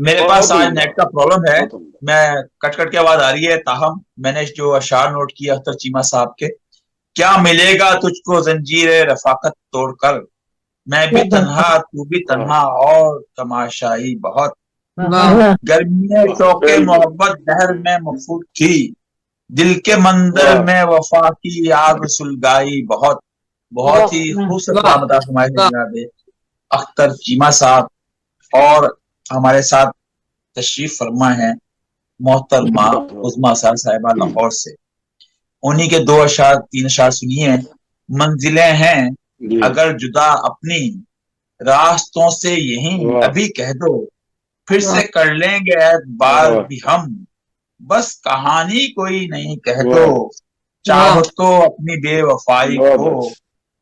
मेरे पास आज नेट का प्रॉब्लम है, मैं कट कट के आवाज आ रही है, ताहम मैंने जो अशार नोट किया अख्तर चीमा साहब के, क्या मिलेगा तुझको जंजीर रफाकत तोड़कर, मैं भी तन्हा तू भी तन्हा और तमाशाई बहुत, गर्मी में शौके मोहब्बत दहर में मफूद थी, दिल के मंदिर में वफा की आग सुलगाई बहुत। बहुत ही खूबसूरत नाम हमारे अख्तर चीमा साहब, और हमारे साथ तशरीफ फरमा है मोहतरमा उज़मा साहिबा लाहौर से। उन्हीं के 2 अशार 3 अशार सुनिए। मंजिलें हैं अगर जुदा अपनी, रास्तों से यहीं अभी कह दो, फिर से कर लेंगे एतबार भी हम, बस कहानी कोई नहीं कह दो, चाहो तो अपनी बेवफाई को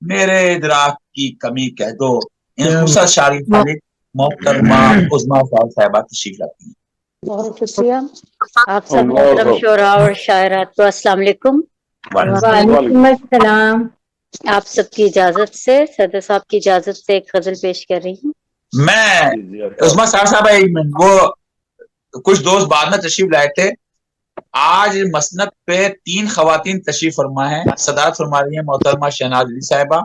मेरे इदराक की कमी कह दो। इन खूबसूरत शायरी मालिक मोहतरमा उज़मा साहिबा तशरीफ लाती हैं। बहुत शुक्रिया आप सब मोहतरम शोरा और शायरात को अस्सलाम वालेकुम। वालेकुम अस्सलाम। आप सबकी इजाजत से, सदर साहब की इजाजत से एक गजल पेश कर रही हूँ। मैं उस्मा साहब वो कुछ दोस्त बाद में तशरीफ लाए थे। आज मसनद पे 3 खवातीन तशरीफ फरमा है। सदात फरमा रही है मोहतरमा शहनाज अली साहिबा,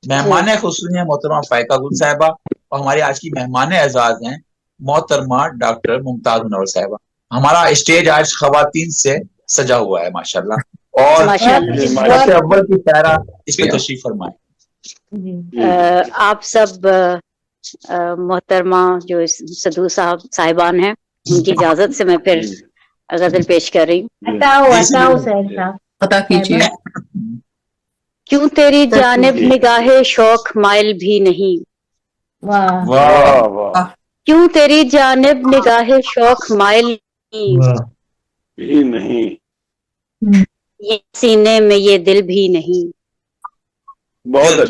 मेहमान खुसूसी है मोहतरमा फायका गुल साहिबा, और हमारी आज की मेहमान एजाज हैं मोहतरमा डॉक्टर मुमताज मुनव्वर साहिबा। हमारा स्टेज आज खवातीन से सजा हुआ है माशाल्लाह, और अव्वल की शायरा इस पे तशरीफ फरमाए। आप सब मोहतरमा जो सदू साहिबान हैं, उनकी इजाजत से मैं फिर गजल पेश कर रही हूँ। पता कीजिए। क्यों तेरी जानिब निगाहे शौक माइल भी नहीं, वाह क्यों तेरी जानिब निगाहे शौक माइल भी नहीं, ये सीने में ये दिल भी नहीं। बहुत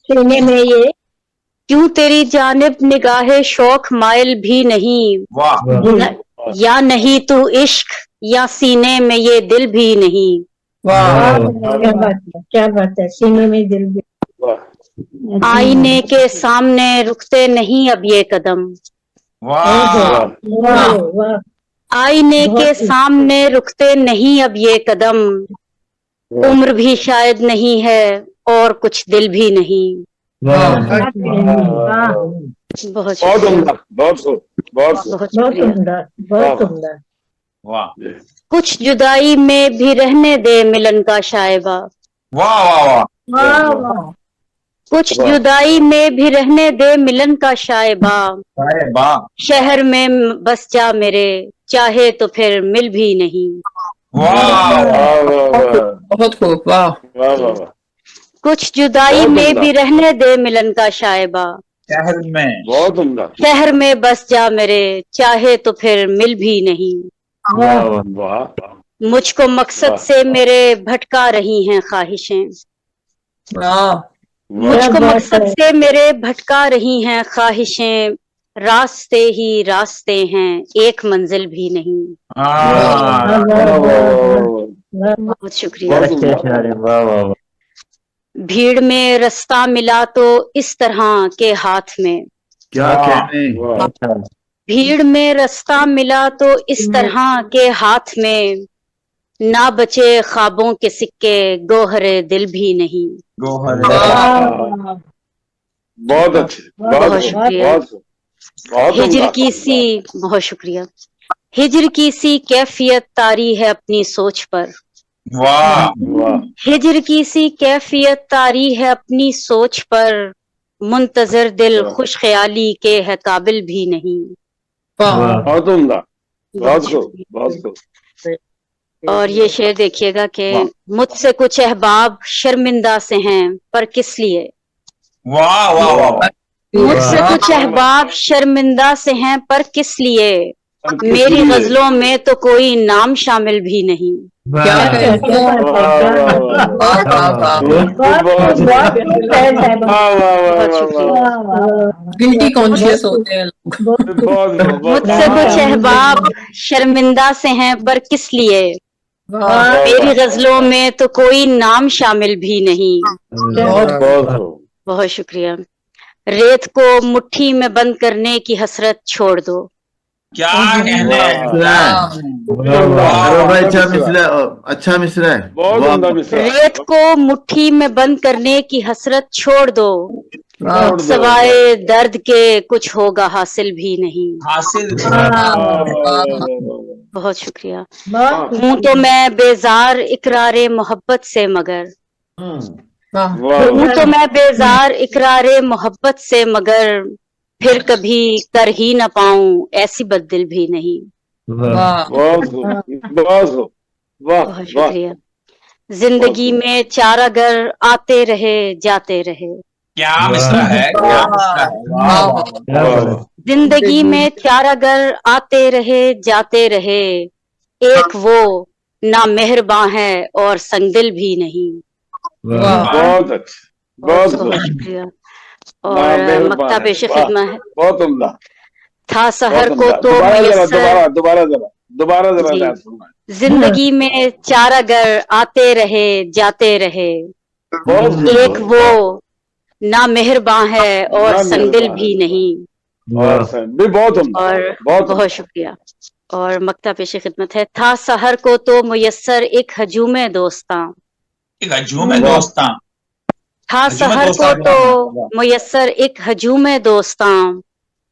सीने में ये क्यों तेरी जानिब निगाहे शौक माइल भी नहीं, या नहीं तू इश्क या सीने में ये दिल भी नहीं। क्या बात है, सीने में दिल भी। आईने के सामने रुकते नहीं अब ये कदम, आईने के सामने रुकते नहीं अब ये कदम, उम्र भी शायद नहीं है और कुछ दिल भी नहीं। बहुत कुछ जुदाई में भी रहने दे मिलन का शायबा, कुछ जुदाई में भी रहने दे मिलन का शायबा, शहर में बस जा मेरे चाहे तो फिर मिल भी नहीं। बहुत खूब, वाह। कुछ जुदाई में भी रहने दे मिलन का शायबा, शहर में बहुत उम्दा, शहर में बस जा मेरे चाहे तो फिर मिल भी नहीं। मुझको मकसद से मेरे भटका रही हैं ख्वाहिशें, मुझको मकसद से मेरे भटका रही हैं ख्वाहिशें, रास्ते ही रास्ते हैं एक मंजिल भी नहीं। बहुत शुक्रिया। भीड़ में रास्ता मिला तो इस तरह के हाथ में, क्या कहने, भीड़ में रास्ता मिला तो इस तरह के हाथ में, ना बचे ख्वाबों के सिक्के गोहरे दिल भी नहीं। बहुत अच्छे, बहुत शुक्रिया। हिजर की सी, बहुत शुक्रिया। हिजर की सी कैफियत तारी है अपनी सोच पर, हिजर की सी कैफियत तारी है अपनी सोच पर, मुंतजर दिल खुश ख्याली के है काबिल भी नहीं। बहुत उम्दा, बहुत। और ये शेर देखिएगा कि मुझसे कुछ अहबाब शर्मिंदा से हैं पर किस लिए, मुझसे कुछ अहबाब शर्मिंदा से हैं पर किस लिए, मेरी गजलों में तो कोई नाम शामिल भी नहीं। गिल्टी कॉन्शियस होते हैं। मुझसे कुछ अहबाब शर्मिंदा से हैं पर किस लिए, मेरी गजलों में तो कोई नाम शामिल भी नहीं। बहुत शुक्रिया। रेत को मुट्ठी में बंद करने की हसरत छोड़ दो, क्या कहने अच्छा मिश्रा है। बहुत उम्दा मिसरा। रेत को मुट्ठी में बंद करने की हसरत छोड़ दो, सवाए दर्द के कुछ होगा हासिल भी नहीं। हासिल बहुत शुक्रिया। हूँ तो मैं बेजार इकरारे मोहब्बत से मगर, हूँ तो मैं बेजार इकरारे मोहब्बत से मगर, फिर कभी कर ही न पाऊं ऐसी बददिल भी नहीं। बहुत शुक्रिया। जिंदगी में चारागर आते रहे जाते रहे। क्या मिसरा है, क्या मिसरा है। जिंदगी में चारागर आते रहे जाते रहे, एक वो ना मेहरबान है और संगदिल भी नहीं। बहुत अच्छा, बहुत शुक्रिया। और मक्ता पेश खिदमा है। बहुत उम्दा। था सहर को तो दोबारा जरा जिंदगी में चारागर आते रहे जाते रहे, एक वो ना मेहरबान है और संगदिल भी नहीं। बहुत शुक्रिया। और मक्ता पेश खिदमत है। था सहर को तो मुयस्सर एक हजूमे दोस्तां, एक हजूमे दोस्तां, था सहर को तो मुयस्सर एक हजूमे दोस्तां,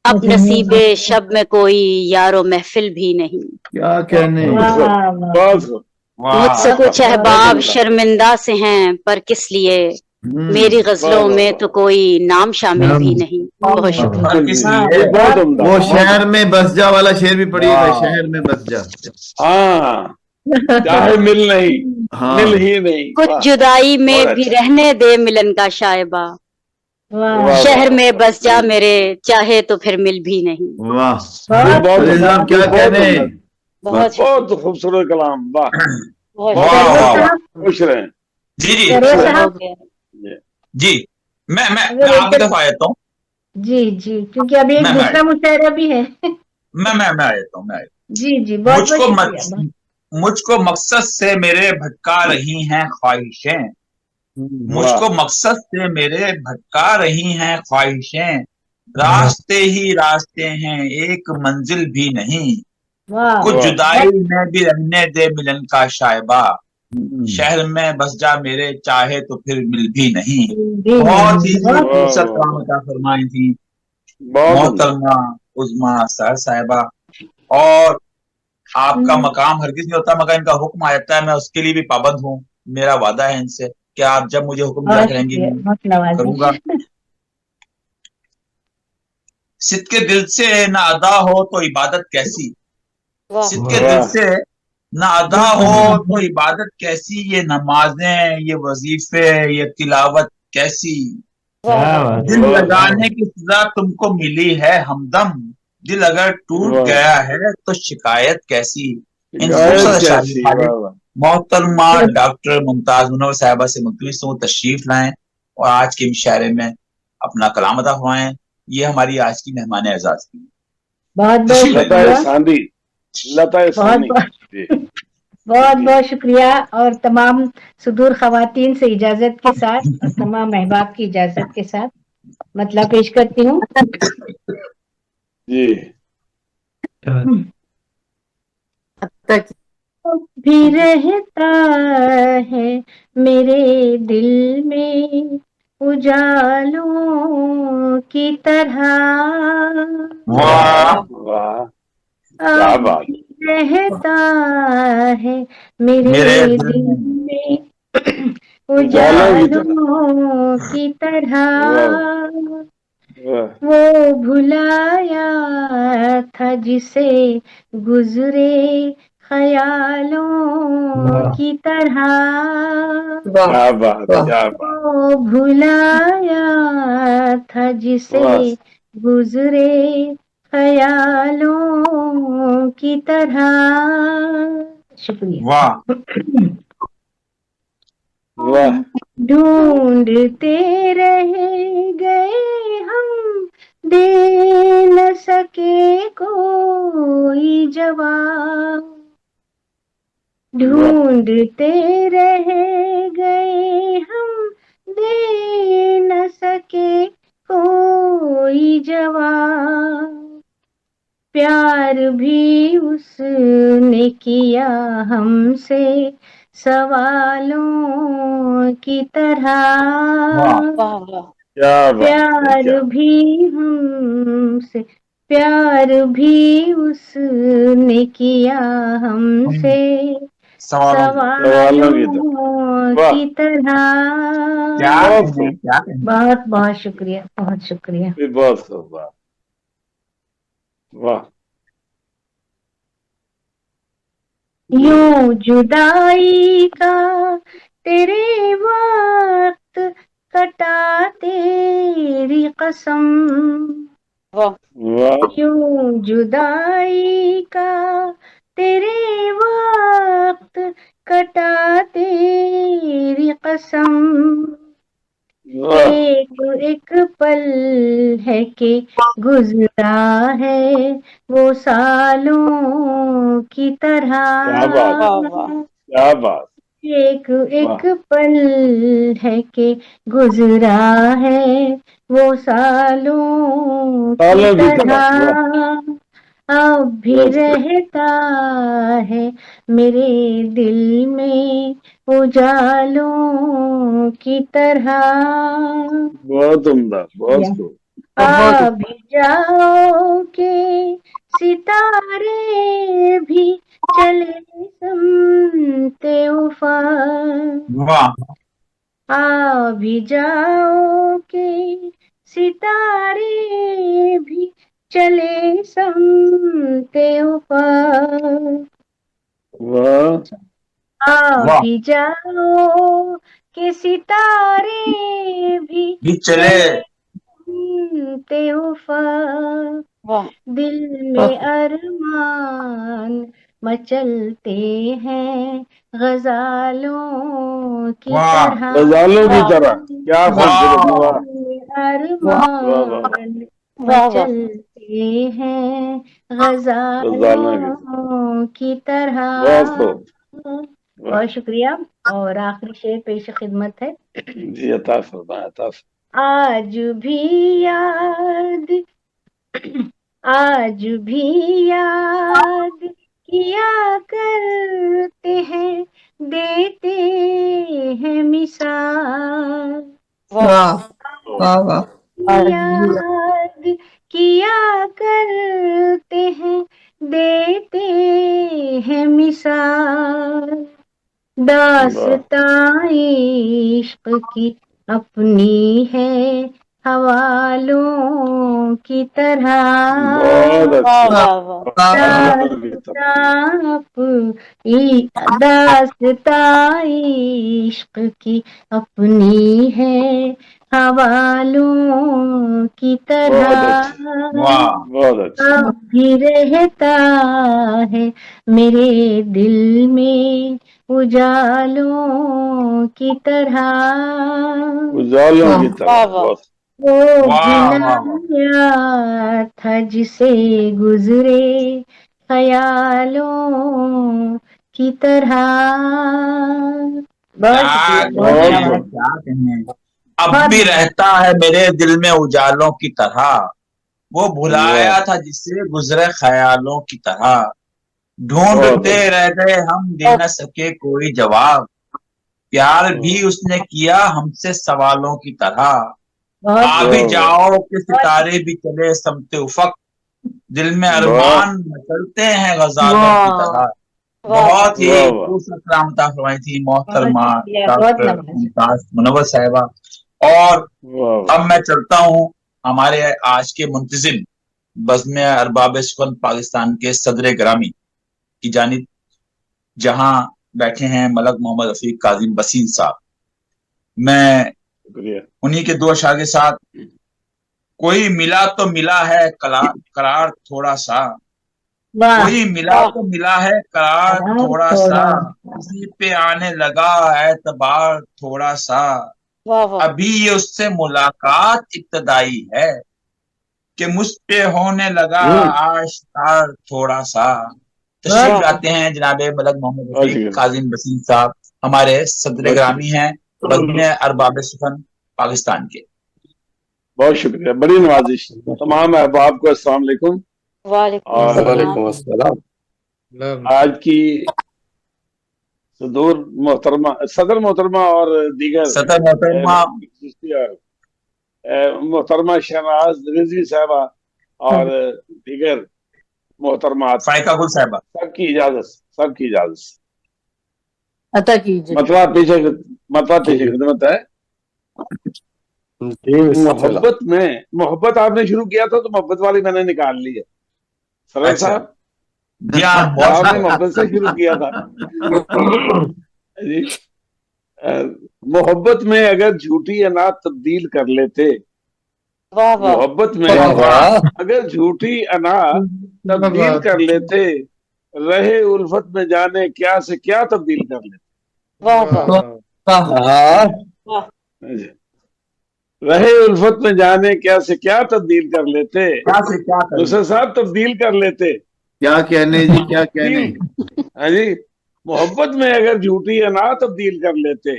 अब नसीबे शब में कोई यारो महफिल भी नहीं। क्या कहने। मुझसे कुछ अहबाब शर्मिंदा से हैं पर किस लिए, मेरी गजलों में तो कोई नाम शामिल भी नहीं। बहुत शुक्रिया। वो शहर में बस जा वाला शेर भी पढ़िएगा, शहर में बस जा। हाँ, चाहे मिल नहीं, मिल ही नहीं। कुछ जुदाई में भी रहने दे मिलन का शायबा, शहर में बस जा मेरे चाहे तो फिर मिल भी नहीं। वाह, क्या कहने। बहुत खूबसूरत कलाम। वाह, खुश रहे। जी मैं आपकी तरफ आ जाता हूँ। जी, क्योंकि अभी एक दूसरा मुशायरा भी है। मैं आ जाता हूँ। जी, बहुत मुझको मकसद से मेरे भटका रही हैं ख्वाहिशें, मुझको मकसद से मेरे भटका रही हैं ख्वाहिशें, रास्ते ही रास्ते हैं एक मंजिल भी नहीं। कुछ जुदाई में भी रहने दे मिलन का शायबा, शहर में बस जा मेरे चाहे तो फिर मिल भी नहीं। बहुत ही खूबसूरत फरमाई थी मोहतरमा उज़्मा सर साहिबा। और आपका मकाम हरगिज नहीं होता मगर इनका हुक्म आ जाता है, मैं उसके लिए भी पाबंद हूँ। मेरा वादा है इनसे कि आप जब मुझे हुक्म दिया करेंगी करूंगा। सिद्ध के दिल से ना अदा हो तो इबादत कैसी, सिद्ध के दिल से ना अदा हो तो इबादत कैसी, ये नमाजें ये वजीफे ये तिलावत कैसी। दिल लगाने की सजा तुमको मिली है हमदम, दिल अगर टूट गया है तो शिकायत कैसी। मोहतरमा डॉक्टर मुमताज मुनव्वर साहिबा से मुल्तमिस हूं तशरीफ लाएं और आज के मुशायरे में अपना कलाम अदा फरमाएं। ये हमारी आज की मेहमान एजाज की बहुत बहुत शुक्रिया। और तमाम सुदूर खवातीन से इजाजत के साथ और तमाम अहबाब की इजाजत के साथ मतलब पेश करती हूँ। अब तक भी रहता है मेरे दिल में उजालों की तरह, रहता है मेरे दिल में उजालों की तरह। वो भुलाया था जिसे गुजरे ख्यालों की तरह, वो भुलाया था जिसे गुजरे ख्यालों की तरह। शुक्रिया। ढूंढते रह गए हम दे न सके कोई जवाब, ढूंढते रह गए हम दे न सके कोई जवाब। प्यार प्यार भी उसने किया हमसे सवालों की तरह, प्यार भी हमसे, प्यार भी उसने किया हमसे सवालों की तरह। बहुत बहुत शुक्रिया, बहुत शुक्रिया। बहुत वाह। यूं जुदाई का तेरे वक्त कटा तेरी कसम, यूं जुदाई का तेरे वक्त कटा तेरी कसम, एक एक पल है कि गुजरा है वो सालों की तरह। क्या बात। एक एक पल है कि गुजरा है वो सालों की तरह, अब भी रहता है मेरे दिल में उजालों की तरह। बहुत उम्दा, बहुत। अब भी जाओ के सितारे भी चले समते उफान, आ भी जाओ के सितारे भी चले समते उफान, आ भी जाओ के सितारे भी चले समते उफान, दिल में अरमान मचलते हैं गजालों की तरह, गजालों की तरह। क्या अरमान मचलते हैं गजालों की तरह। बहुत शुक्रिया। और आखिरी शेर पेश खिदमत है। जी, अता फरमाएं। आज भी याद किया करते हैं, देते हैं मिसाल, याद किया करते हैं, देते हैं मिसाल, दास्तां इश्क की अपनी है हवालों की तरह, दास्तां इश्क की अपनी है हवालों की तरह, अब भी रहता है मेरे दिल में उजालों की तरह, उजालों की तरह। वो गिलाया था जिसे गुजरे ख्यालों की तरह। अब भी रहता है मेरे दिल में उजालों की तरह, वो भुलाया था जिसे गुजरे ख्यालों की तरह, ढूंढते रह गए हम दे न सके कोई जवाब, प्यार भी उसने किया हमसे सवालों की तरह, आ भी जाओ कि सितारे भी चले समते उफक, दिल में अरमान मचलते हैं गजालों की तरह। बहुत ही खूबसूरत फरमाई थी मोहतरमा मुनव्वर साहिबा। और अब मैं चलता हूँ हमारे आज के मुंतजिम बज़्म अरबाब सुखन पाकिस्तान के सदर ग्रामी की जानिब, जहां बैठे हैं मलक मोहम्मद रफीक काजिम बसीन साहब। मैं उन्हीं के दो अशार के साथ, कोई मिला तो मिला है करार थोड़ा सा, कोई मिला तो मिला है करार थोड़ा सा, किसी पे आने लगा एतबार थोड़ा सा, अभी ये उससे मुलाकात इब्तदाई है कि मुझ पे होने लगा आश्कार थोड़ा सा। तशरीफ लाते हैं जनाबे मलक मोहम्मद रफीक काजिम बसीन साहब, हमारे सदर ग्रामी हैं बज़्म अरबाब सुखन पाकिस्तान के। बहुत शुक्रिया, बड़ी नवाजिश। तमाम अहबाब को अस्सलाम वालेकुम। वालेकुम अस्सलाम। आज की सदर मोहतरमा और दीगर सदर मोहतरमा मोहतरमा शहनाज रिजवी साहबा और दीगर मोहतरमा फाइका गुल साहबा, सबकी इजाजत अता कीजिए। मतलब पीछे खिदमत है। मोहब्बत आपने शुरू किया था तो मोहब्बत वाली मैंने निकाल ली है। सरल साहब जी आपने मोहब्बत से शुरू किया था जी। मोहब्बत में अगर झूठी अना तब्दील कर लेते, मोहब्बत में अगर झूठी अना तब्दील कर लेते, रहे उल्फत में जाने क्या से क्या तब्दील कर लेते। रहे उल्फत में जाने क्या से क्या तब्दील कर लेते, दूसरे साहब तब्दील कर लेते। क्या कहने जी, क्या कहने। हाँ जी, मोहब्बत में अगर झूठी अना तब्दील कर लेते,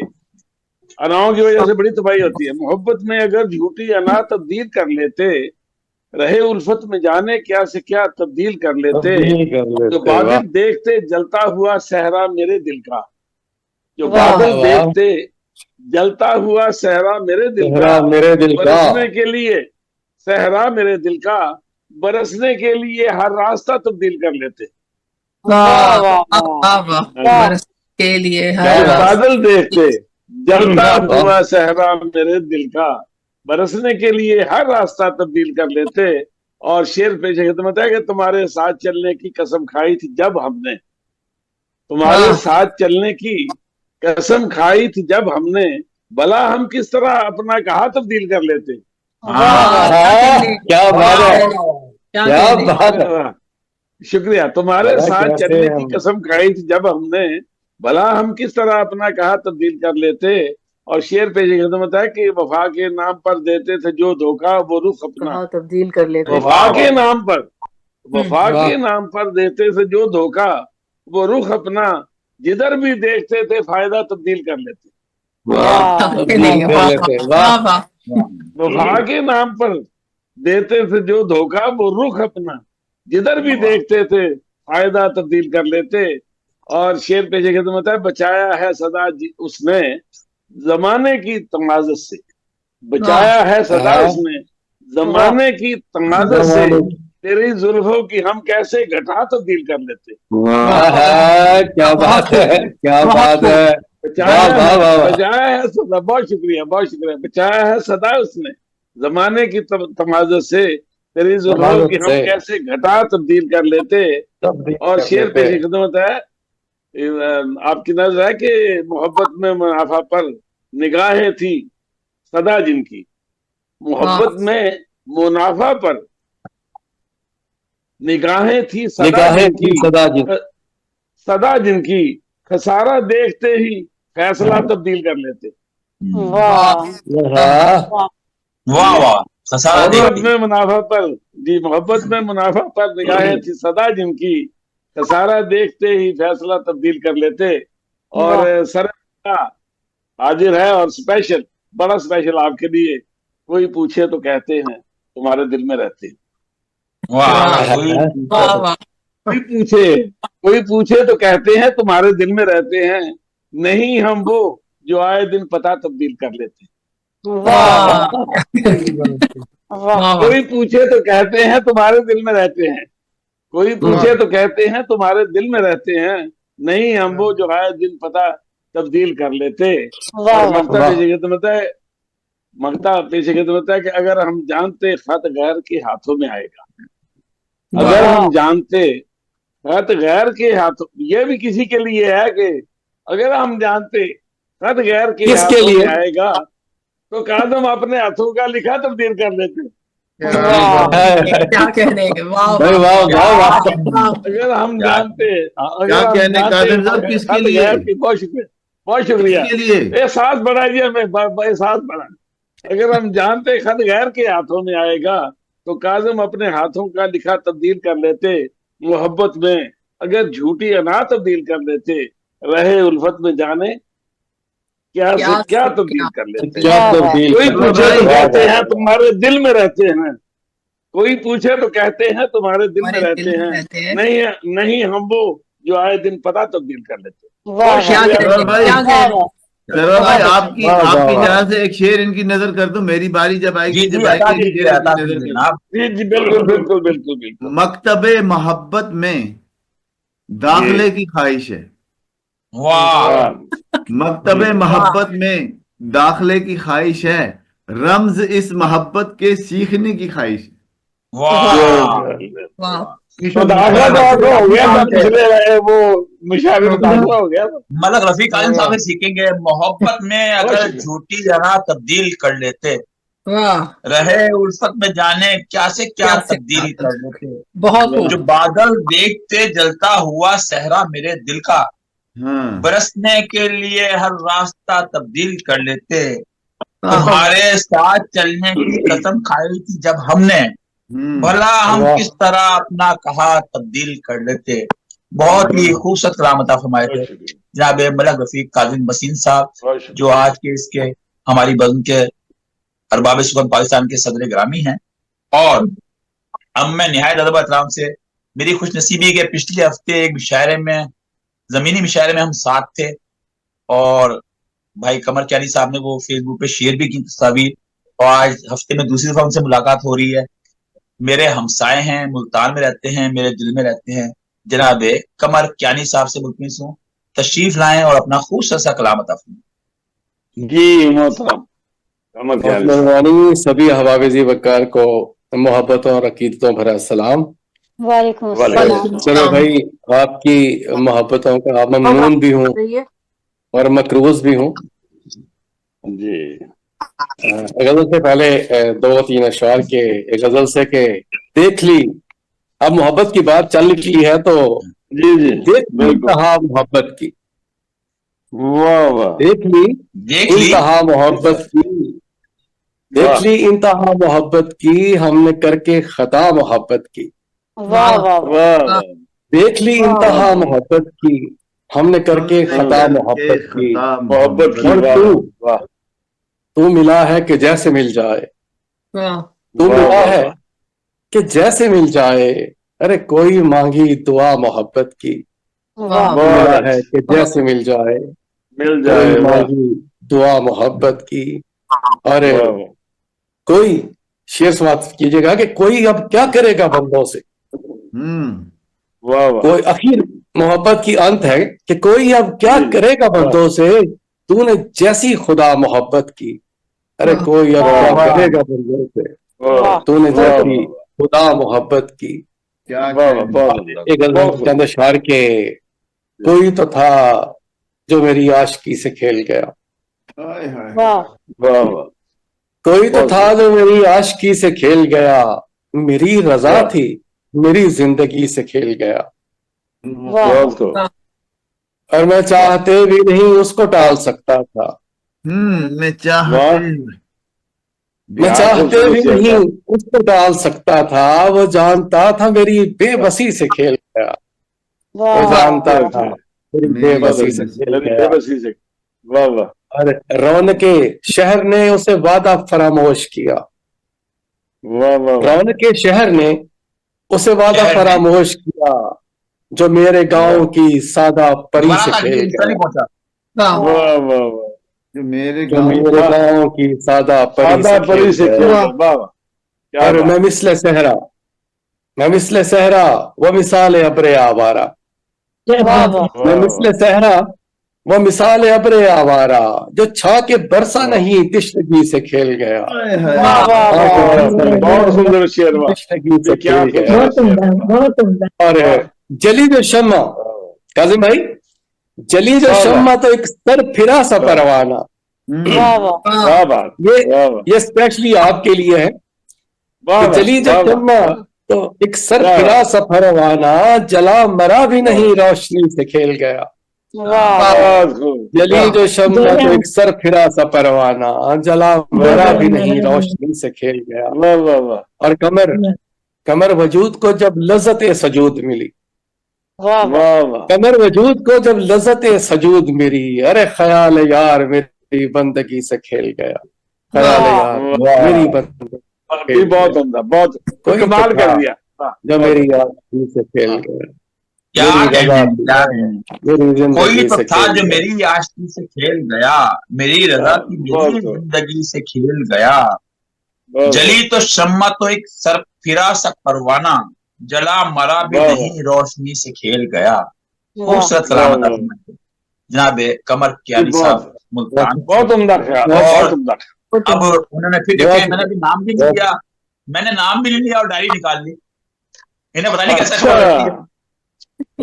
अनाओं की वजह से बड़ी तबाही होती है। मोहब्बत में अगर झूठी अना तब्दील कर लेते, रहे उल्फत में जाने क्या से क्या तब्दील कर लेते। जो बादल देखते जलता हुआ सहरा मेरे दिल का, जो बादल देखते जलता हुआ सहरा मेरे दिल का, बरसने के लिए सहरा मेरे दिल का, बरसने के लिए हर रास्ता तब्दील कर लेते। के लिए बादल देखते जलता हुआ सहरा मेरे दिल का, बरसने के लिए हर रास्ता तब्दील कर लेते। और शेर पेश खिदमत है कि तुम्हारे साथ चलने की कसम खाई थी जब हमने, तुम्हारे साथ चलने की कसम खाई थी जब हमने, भला हम किस तरह अपना कहा तब्दील कर लेते। क्या बात है, क्या बात है। शुक्रिया। तुम्हारे साथ चलने की कसम खाई थी जब हमने, भला हम किस तरह अपना कहा तब्दील कर लेते। और शेर पेश खिदमत है कि वफा के नाम पर देते थे जो धोखा, वो रुख अपना तब्दील कर लेते। वफा के नाम पर देते थे जो धोखा, वो रुख अपना, जिधर भी देखते थे फायदा तब्दील कर लेते। वफा के नाम पर देते थे जो धोखा, वो रुख अपना, जिधर भी देखते थे फायदा तब्दील कर लेते। और शेर पेश खिदमत है, बचाया है सदा उसने जमाने की तमाज़त से, बचाया है सदा उसने जमाने की तमाज़त से, तेरी जुल्फों की हम कैसे घटा तब्दील कर लेते। क्या बात है, क्या बात है। बचाया है सदा, बहुत शुक्रिया, बहुत शुक्रिया। बचाया है सदा उसने जमाने की तमाज़त से, तेरी जुल्फों की हम कैसे घटा तब्दील कर लेते। और शेर पेश खिदमत है, आपकी नजर है कि मोहब्बत में मुनाफा पर निगाहें थी सदा जिनकी, मोहब्बत में मुनाफा पर निगाहें थी सदा जिनकी, खसारा देखते ही फैसला तब्दील कर लेते। मोहब्बत में मुनाफा पर, जी मोहब्बत में मुनाफा पर निगाहें थी सदा जिनकी, खसारा देखते ही फैसला तब्दील कर लेते। और सर हाजिर है और स्पेशल, बड़ा स्पेशल आपके लिए। कोई पूछे तो कहते हैं तुम्हारे दिल में रहते हैं। कोई पूछे तो कहते हैं तुम्हारे दिल में रहते हैं, नहीं हम वो जो आए दिन पता तब्दील कर लेते। कोई पूछे तो कहते हैं तुम्हारे दिल में रहते हैं, कोई पूछे तो कहते हैं तुम्हारे दिल में रहते हैं, नहीं हम वो जो आए दिन पता तब्दील कर लेते। मगता पेश खिदमत है कि अगर हम जानते खत गैर के हाथों में आएगा, अगर हम जानते खत गैर के हाथों, ये भी किसी के लिए है कि अगर हम जानते खत गैर के हाथों में आएगा तो कादम अपने हाथों का लिखा तब्दील कर लेते। क्या कहने, अगर हम जानते, किसके लिए, बहुत शुक्रिया, एहसास बढ़ा जी हमें, एहसास बढ़ा। अगर हम जानते खत गैर के हाथों में आएगा तो काज़म अपने हाथों का लिखा तब्दील कर लेते। मोहब्बत में अगर झूठी अना तब्दील कर लेते, रहे उल्फत में जाने क्या से क्या तब्दील कर लेते। कोई पूछे तो कहते हैं तुम्हारे दिल में रहते हैं, कोई पूछे तो कहते हैं तुम्हारे दिल में रहते हैं, नहीं हम वो जो आए दिन पता तब्दील कर लेते। सरोवर भाई आपकी जहाँ से एक शेर इनकी नजर कर दो, मेरी बारी जब आएगी जब आएगी जी बिल्कुल बिल्कुल बिल्कुल बिल्कुल। मकतबे मोहब्बत में दाखिले की ख्वाहिश है। वाह। मकतबे मोहब्बत में दाखिले की ख्वाहिश है, रम्ज इस मोहब्बत के सीखने की ख्वाहिश है। मलक रफीक आजम साहब सीखेंगे, मोहब्बत में अगर झूठी जरा तब्दील कर लेते, रहे उल्फत में जाने क्या से क्या तब्दील कर लेते। बहुत जो बादल देखते जलता हुआ सहरा मेरे दिल का, बरसने के लिए हर रास्ता तब्दील कर लेते। तुम्हारे साथ चलने की कसम खाई थी जब हमने, भला हम किस तरह अपना कहा तब्दील कर लेते। बहुत ही खूबसूरत कलाम अता फरमाए थे जनाब मलक रफीक काजिम मसीन साहब, जो आज के इसके हमारी बज़्म के अरबाब सुगम पाकिस्तान के सदर ग्रामी हैं। और अब मैं निहायत अदब एहतराम से, मेरी खुशनसीबी के पिछले हफ्ते एक मुशायरे में, जमीनी मुशायरे में हम साथ थे, और भाई कमर क्यानी साहब ने वो फेसबुक पे शेयर भी की तस्वीर, और आज हफ्ते में दूसरी दफा उनसे मुलाकात हो रही है। मेरे हमसाए हैं, मुल्तान में रहते हैं, मेरे दिल में रहते हैं। जनाब कमर क्यानी साहब से मुल्तमिस हूं तशरीफ लाएं और अपना खूबसूरत सा कलाम अता फरमाएं। जी मोहतरम सभी हवाविज़ी वकार को मोहब्बतों और अकीदतों भरा सलाम। वालेकुम चलो भाई, आपकी मोहब्बतों का ममनून भी हूँ और मकरूज भी हूँ जी। गजल से पहले 2-3 अशआर के एक गजल से के देख ली, अब मोहब्बत की बात चल निकली है तो जी जी देख ली इंतहा मोहब्बत की। वाह वाह। देख ली इंतहा मोहब्बत की, देख ली इंतहा मोहब्बत की, हमने करके खता मोहब्बत की। वाह वाह। देख ली इंतहा मोहब्बत की, हमने करके खता मोहब्बत की। मोहब्बत की। और तू मिला है कि जैसे मिल जाए, तू मिला है कि जैसे मिल जाए, अरे कोई मांगी दुआ मोहब्बत की। मिला है कि जैसे मिल जाए, कोई मांगी दुआ मोहब्बत की। अरे कोई शेर समाप्त कीजिएगा कि कोई अब क्या करेगा बंदों से। कोई आखिर मोहब्बत की अंत है कि कोई अब क्या करेगा बंदों से, तूने जैसी खुदा मोहब्बत की। अरे कोई अब क्या करेगा बंदों से, तूने जैसी खुदा मोहब्बत की। एक चंद अशआर के, कोई तो था जो मेरी आशिकी से खेल गया। कोई तो था जो मेरी आशिकी से खेल गया, मेरी रजा थी मेरी जिंदगी से खेल गया। और मैं चाहते भी नहीं उसको टाल सकता था। मैं चाहते भी नहीं उसको टाल सकता था, वो जानता था मेरी बेबसी से खेल गया। वो जानता था मेरी बेबसी से खेल गया। वाह वाह। और रौनके शहर ने उसे वादा फरामोश किया। वाह वाह। रौनके शहर ने उसे वादा फरामोश किया, जो मेरे गांव की सादा परी से खेल गया। वाह वाह वाह। जो मेरे गांव की सादा परी से खेल गया। और मैं मिसले सहरा वो मिसाल अब्रे आवारा। मैं मिसले सहरा वो मिसाल अब्रे आवारा, जो छा के बरसा नहीं तिश्तगी से खेल गया। बहुत सुंदर शेर। तिश्तगी से खेल गया। और जली जो शम्मा, काजिम भाई, जली जो शम्मा तो एक सर फिरा सा परवाना। ये स्पेशली आपके लिए है। जली जो शम्मा तो एक सर फिरा सा परवाना, जला मरा भी नहीं रोशनी से खेल गया। जली जो शम्मा तो एक सर फिरा सा परवाना, जला मरा भी नहीं रोशनी से खेल गया। और कमर वजूद को जब लज़्ज़त सजूद मिली, कमर वजूद को जब लज़्ज़त सजूद मिली, अरे ख्याल यार मेरी बंदगी से खेल गया। ख्याल यार मेरी बंदगी वाकई बहुत उम्दा, बहुत कमाल कर दिया। जो मेरी आस्ती से खेल गया, क्या कहने, क्या कहने। कोई तो था जो मेरी आस्ती से खेल गया, मेरी रजा की मेरी जिंदगी से खेल गया। जली तो शम्मा तो एक सरफिरा सा परवाना, जला मरा भी नहीं रोशनी से खेल गया। खूबसूरत सलामत जनाब कमर कियानी साहब मुल्तान, बहुत उम्दा ख्याल, बहुत उम्दा। अब उन्होंने फिर देखे, मैंने भी नाम भी नहीं लिया, मैंने नाम भी नहीं लिया और डायरी निकाल ली। इन्हें पता नहीं कैसे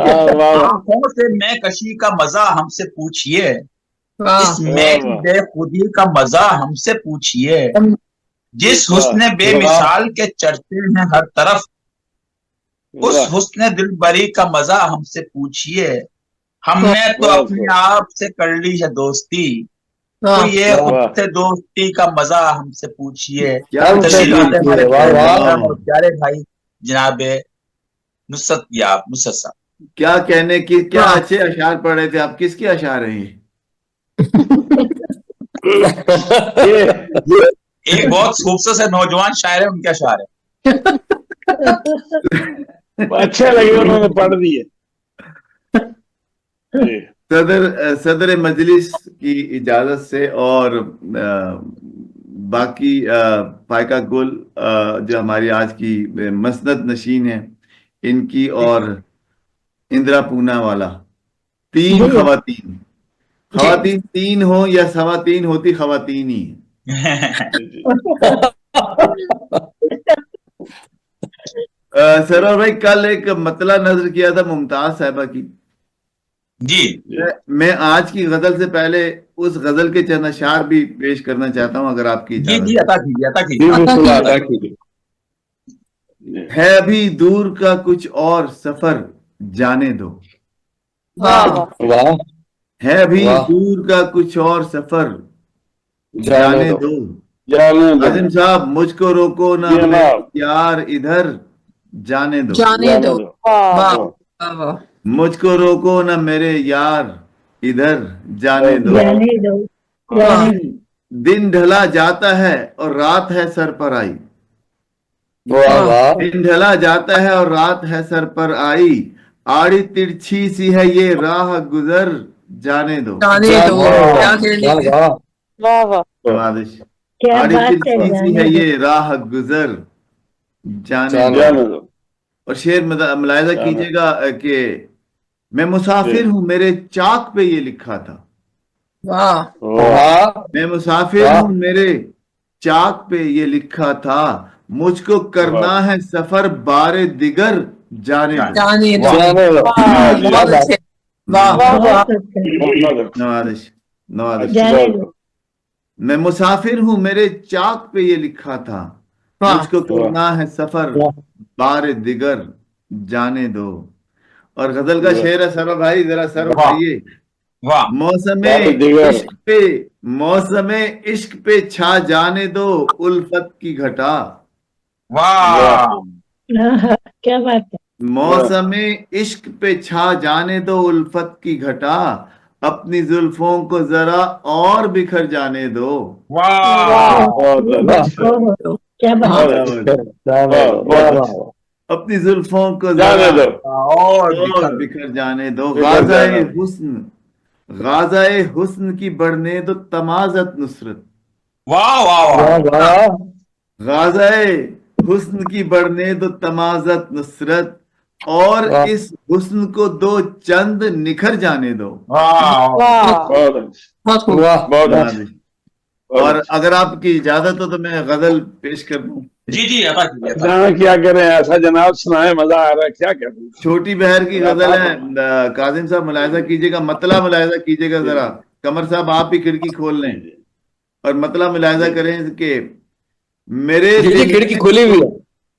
आंखों से मैं कशी का मजा हमसे पूछिए, इस मैं की बेखुदी का मजा हमसे पूछिए। जिस हुस्न बेमिसाल के चर्चे हैं हर तरफ, उस हुस्न दिलबरी का मजा हमसे पूछिए। हमने तो अपने आप से कर ली है दोस्ती, तो ये खुद से दोस्ती का मजा हमसे पूछिए। प्यारे भाई जनाब नुसरत याब नुसरत साहब, क्या कहने की, क्या अच्छे अशार पढ़ रहे थे आप। किसके अशार हैं ये? एक बहुत खूबसूरत से नौजवान शायर है, उनके अशार है। अच्छे लगे, उन्होंने पढ़ दिए। सदर मजलिस की इजाजत से और बाकी फायका गुल जो हमारी आज की मसनद नशीन है, इनकी और इंदिरा पूनावाला, तीन खवातीन, खवातीन तीन हो या सवा तीन होती, खवातीन ही सरवर भाई, कल एक मतला नजर किया था मुमताज साहिबा की जी। मैं आज की गजल से पहले उस गजल के चंद अशार भी पेश करना चाहता हूं, अगर आपकी जी अता कीजिए। है अभी दूर का कुछ और सफर जाने दो, वाह, है अभी दूर का कुछ और सफर जाने दो। आजम साहब, मुझको रोको ना यार इधर जाने दो, जाने दो। मुझको रोको ना मेरे यार इधर जाने दो। दिन ढला जाता है और रात है सर पर आई, दिन ढला जाता है और रात है सर पर आई। आड़ी तिरछी सी है ये राह गुजर जाने दो, जाने दो। आड़ी तिरछी सी है ये राह गुजर जाने दो। और शेर मुलाहिजा कीजिएगा कि मैं मुसाफिर हूं, मेरे चाक पे ये लिखा था। मैं मुसाफिर हूं, मेरे चाक पे ये लिखा था। मुझको करना है सफर बारे दिगर जाने दो। मैं मुसाफिर हूं, मेरे चाक पे ये लिखा था। मुझको करना है सफर बारे दिगर जाने दो। और गजल का शेर है सर भाई, जरा सर उठाइए। मौसमे इश्क पे छा जाने दो उल्फत की घटा। वाह, क्या बात है। मौसमे इश्क पे छा जाने दो उल्फत की घटा, अपनी जुल्फों को जरा और बिखर जाने दो। वाह, क्या बात है। अपनी जुल्फों को जरा और बिखर जाने दो। गाज़ाए हुस्न की बढ़ने दो तमाज़त नुसरत। वाह वाह वाह। गाज़ाए हुस्न की बढ़ने दो तमाज़त नुसरत, और इस हुस्न को दो चंद निखर जाने दो। और अगर आपकी इजाजत हो तो मैं गजल पेश कर दूं। जी क्या करें, ऐसा जनाब सुनाए, मजा आ रहा है, क्या करें। छोटी बहर की गजल है। काजिम साहब मुलाहिजा कीजिएगा, मतला मुलाहिजा कीजिएगा जरा। कमर साहब आप ही खिड़की खोल लें और मतला मुलाहिजा करें कि मेरे खिड़की खुली हुई है,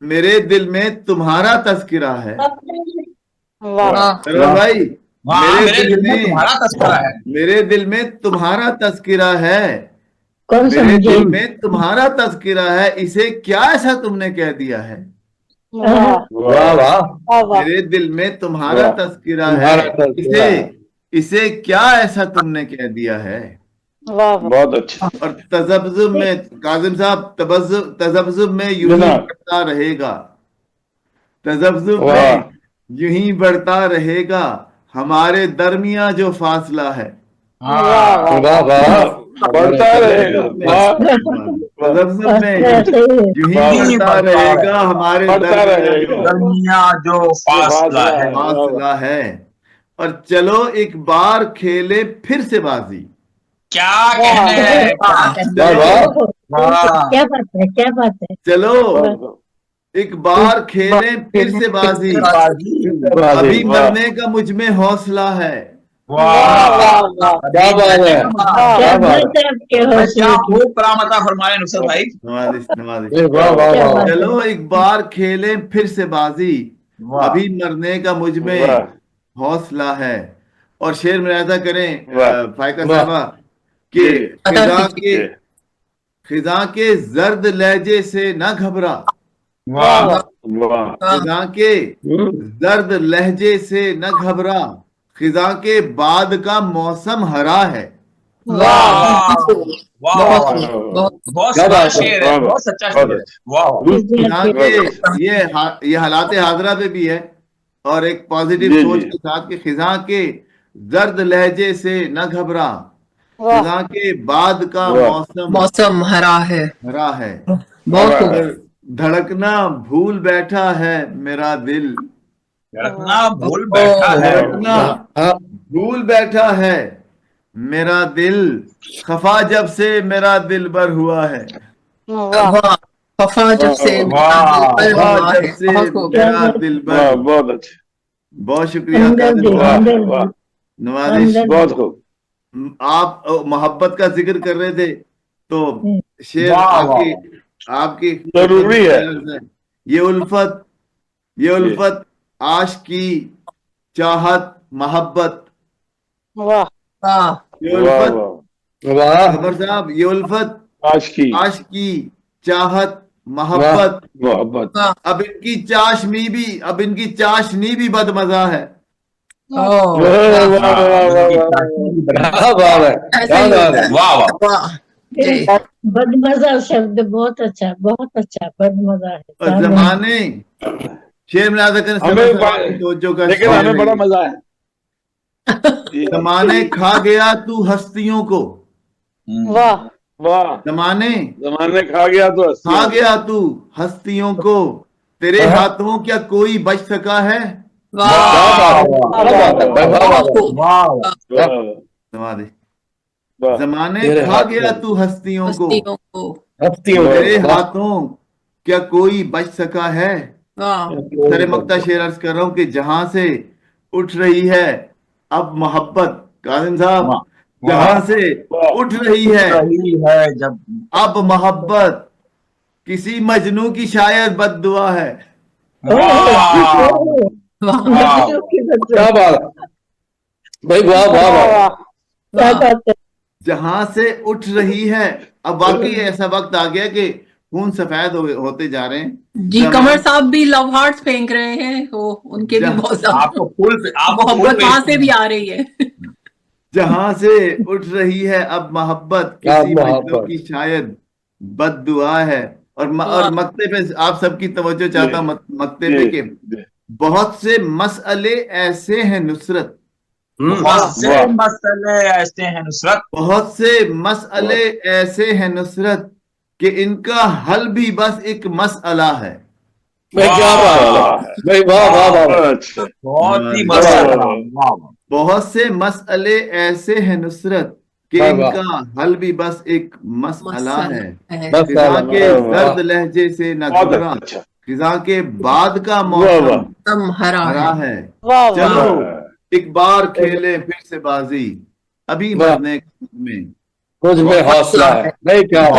मेरे दिल में तुम्हारा तस्किरा है। भाई मेरे दिल में तुम्हारा तस्किरा है, मेरे दिल में तुम्हारा तस्किरा है, मेरे दिल में तुम्हारा तस्किरा है, इसे क्या ऐसा तुमने कह दिया है। वाह वाह। मेरे दिल में तुम्हारा तस्किरा है, इसे क्या ऐसा तुमने कह दिया है। बहुत अच्छा। और तजब्जुब में काजिम साहब तजब्जुब में यूं ही बढ़ता रहेगा, तजब्जुब में यूं ही बढ़ता रहेगा हमारे दरमिया जो फासला है। बढ़ता रहेगा, तजब्जुब में यूं ही बढ़ता रहेगा हमारे दरमिया जो फासला है। और चलो एक बार खेले फिर से बाजी। क्या कहने हैं, क्या बात है। चलो एक बार खेले फिर से बाजी, अभी मरने का मुझ में हौसला है। क्या खूब करामत फरमाए नुसरत भाई। चलो एक बार खेले फिर से बाजी, अभी मरने का मुझ में हौसला है। और शेर मुलाहिजा करें फाइका साहबा कि खिजा के जर्द लहजे से न घबरा, खिजा के जर्द लहजे से न घबरा, खिजा के बाद का मौसम हरा है। बहुत शेर है, बहुत सच्चा शेर है। खिजा के ये हालात हाजरा पे भी है, और एक पॉजिटिव सोच के साथ कि खिजा के जर्द लहजे से न घबरा, खिजा के बाद का मौसम हरा है। बहुत धड़कना भूल बैठा है मेरा दिल, धड़कना भूल बैठा है, भूल बैठा है मेरा दिल, खफा जब से मेरा दिल बर हुआ है। खफा जब से मेरा दिल बर। बहुत अच्छा, बहुत शुक्रिया नवाजिश, बहुत खूब। आप मोहब्बत का जिक्र कर रहे थे तो शेर आपकी जरूरी है। ये उल्फत आशिकी चाहत मोहब्बत, ये उल्फत खबर साहब, ये उल्फत आशिकी चाहत मोहब्बत, अब इनकी चाशनी भी बदमजा है। बदमजा शब्द बहुत अच्छा बदमजा है। और जमाने शेर में लेकिन हमें बड़ा मजा है। जमाने खा गया तू हस्तियों को, वाह जमाने खा गया तू हस्तियों को, तेरे हाथों क्या कोई बच सका है। जमाने खा गया तू हस्तियों को, तेरे हाथों क्या कोई बच सका है। सरे मक्ता शेर अर्ज कर रहा हूँ कि जहां से उठ रही है अब मोहब्बत, काजिम साहब, जहां से उठ रही है जब अब मोहब्बत, किसी मजनू की शायद बद्दुआ है। क्या बात भाई, वाह। जहां से उठ रही है, अब वाकई ऐसा वक्त आ गया कि खून सफेद होते जा रहे हैं। जी कमर साहब भी लव हार्ट्स फेंक रहे हैं, वो उनके भी बहुत आपको मोहब्बत वहां से भी आ रही है। जहां से उठ रही है अब मोहब्बत, किसी मजनू की शायद बद्दुआ है। और मक्ते पे आप सबकी तवज्जो चाहता हूं, मक्ते पे के बहुत से मसले ऐसे हैं नुसरत, बहुत से मसले ऐसे हैं नुसरत, बहुत से मसले ऐसे हैं नुसरत कि इनका हल भी बस एक मसला है। बहुत से मसले ऐसे हैं नुसरत कि इनका हल भी बस एक मसला है। खिजा के दर्द लहजे से न घबरा, खिजा के बाद का मौसम हरा है। चलो एक बार खेले फिर से बाजी, अभी मरने में मुझ में हौसला है। नहीं क्या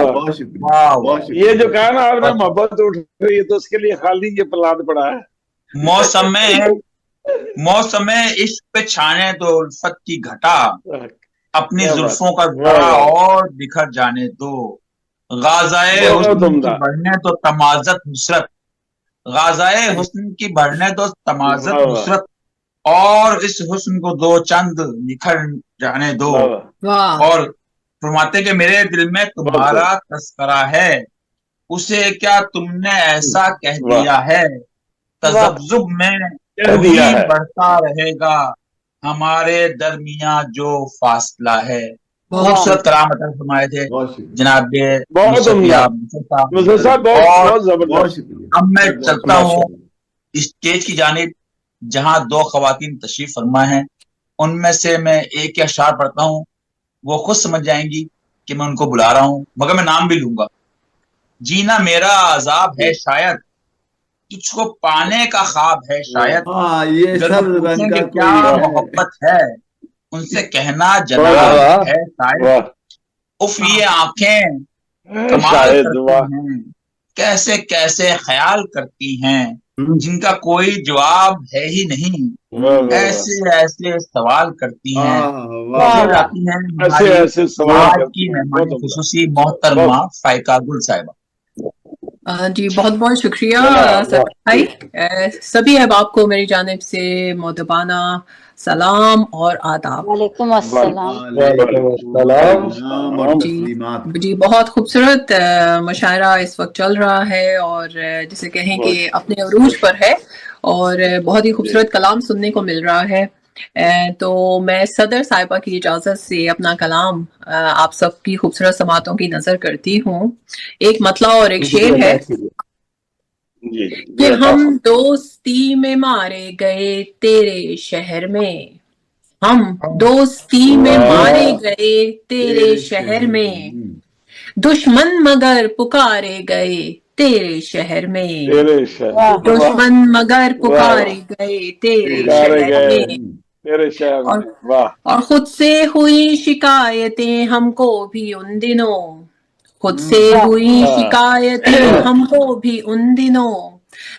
बहुत शुक्रिया। ये जो कहा ना आपने मोहब्बत उठ रही है, तो उसके लिए खाली ये प्लान पड़ा है। मौसम में इश्क पे छाने तो उल्फत की घटा, अपनी जुल्फों का जरा और बिखर जाने दो, गाज़ाए हुस्न की बढ़ने तो तमाज़त नुसरत, गाज़ाए हुस्न की बढ़ने तो तमाज़त नुसरत, اور اس حسن کو دو چند نکھر جانے دو. اور فرماتے کہ میرے دل میں تمہارا تذکرہ ہے، اسے کیا تم نے ایسا کہہ دیا ہے، تذبذب میں وہی بڑھتا رہے گا ہمارے درمیان جو فاصلہ ہے. خوبصورت کلام فرمائے تھے جناب. اب میں چلتا ہوں اسٹیج کی جانب جہاں دو خواتین تشریف فرما ہیں. ان میں سے میں ایک اشعار پڑھتا ہوں، وہ خود سمجھ جائیں گی کہ میں ان کو بلا رہا ہوں، مگر میں نام بھی لوں گا. جینا میرا عذاب ہے شاید، تجھ کو پانے کا خواب ہے شاید. کیا محبت ہے ان سے کہنا جناب ہے شاید. اف یہ آنکھیں کمال کرتی ہیں، کیسے کیسے خیال کرتی ہیں، جن کا کوئی جواب ہے ہی نہیں، ایسے ایسے سوال کرتی ہیں. آتی ہیں آج کی مہمان خصوصی محترمہ فائقہ گل صاحبہ. جی بہت بہت شکریہ بھائی. سبھی احباب کو میری جانب سے مؤدبانہ سلام اور آداب. وعلیکم السلام. جی بہت خوبصورت مشاعرہ اس وقت چل رہا ہے، اور جسے کہیں کہ اپنے عروج پر ہے، اور بہت ہی خوبصورت کلام سننے کو مل رہا ہے. تو میں صدر صاحبہ کی اجازت سے اپنا کلام آپ سب کی خوبصورت سماعتوں کی نظر کرتی ہوں. ایک مطلع اور ایک شعر ہے کہ ہم دوستی میں مارے گئے تیرے شہر میں، ہم دوستی میں مارے گئے تیرے شہر میں، دشمن مگر پکارے گئے تیرے شہر میں، دشمن مگر پکارے گئے تیرے شہر میں. اور خود سے ہوئی شکایتیں ہم کو بھی ان دنوں، خود سے ہوئی شکایتیں ہم کو بھی ان دنوں،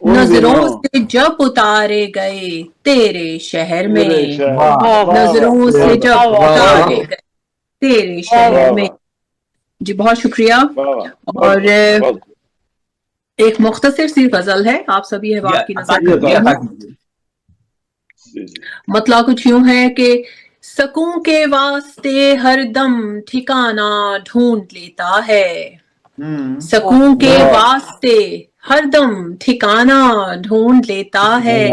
نظروں سے جب اتارے گئے تیرے شہر میں، نظروں سے جب اتارے گئے تیرے شہر میں. جی بہت شکریہ. اور ایک مختصر سی غزل ہے آپ سبھی احباب کی نظر. مطلب کچھ یوں ہے کہ سکوں کے واسطے ہر دم ٹھکانہ ڈھونڈ لیتا ہے، سکوں کے واسطے ہر دم ٹھکانہ ڈھونڈ لیتا ہے،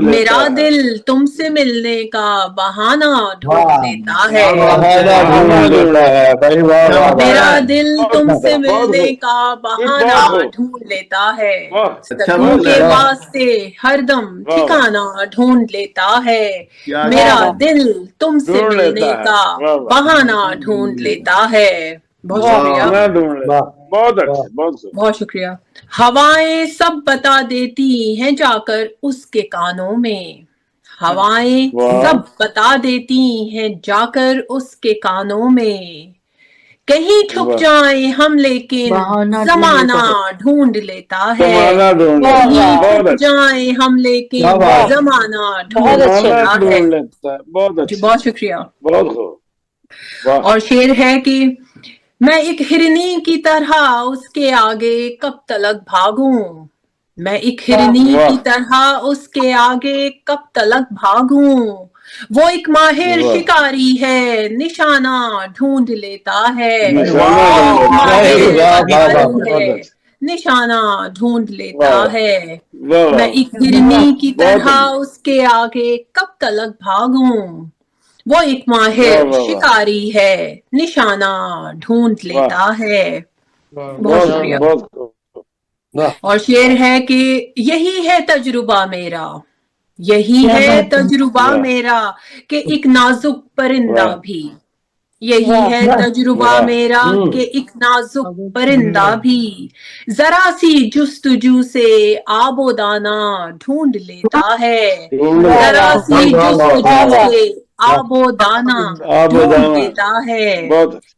میرا دل تم سے ملنے کا بہانہ ڈھونڈ لیتا ہے، میرا دل تم سے ملنے کا بہانہ ڈھونڈ لیتا ہے، سکوں کے واسطے ہر دم ٹھکانہ ڈھونڈ لیتا ہے، میرا دل تم سے ملنے کا بہانہ ڈھونڈ لیتا ہے. بہت شکریہ. بہت شکریہ. ہوائیں سب بتا دیتی ہیں جا کر اس کے کانوں میں، ہوائیں سب بتا دیتی ہیں جا کر اس کے کانوں میں، کہیں چھپ جائیں ہم لیکن زمانہ ڈھونڈ لیتا ہے، کہیں چھپ جائیں ہم لیکن زمانہ ڈھونڈ لیتا ہے. جی بہت شکریہ. اور شعر ہے کہ میں ایک ہرنی کی طرح اس کے آگے کب تلک بھاگوں، میں ایک ہرنی کی طرح اس کے آگے کب تلک بھاگوں، وہ ایک ماہر شکاری ہے نشانہ ڈھونڈ لیتا ہے، نشانہ ڈھونڈ لیتا ہے، میں ایک ہرنی کی طرح اس کے آگے کب تلک بھاگوں، وہ ایک ماہر شکاری ہے نشانہ ڈھونڈ لیتا ہے. بہت شکریہ. اور شعر ہے کہ یہی ہے تجربہ میرا، یہی ہے تجربہ میرا کہ ایک نازک پرندہ بھی، یہی ہے تجربہ میرا کہ ایک نازک پرندہ بھی ذرا سی جستجو سے آب و دانہ ڈھونڈ لیتا ہے، ذرا سی جستجو سے آب و دانہ ڈھونڈ لیتا ہے،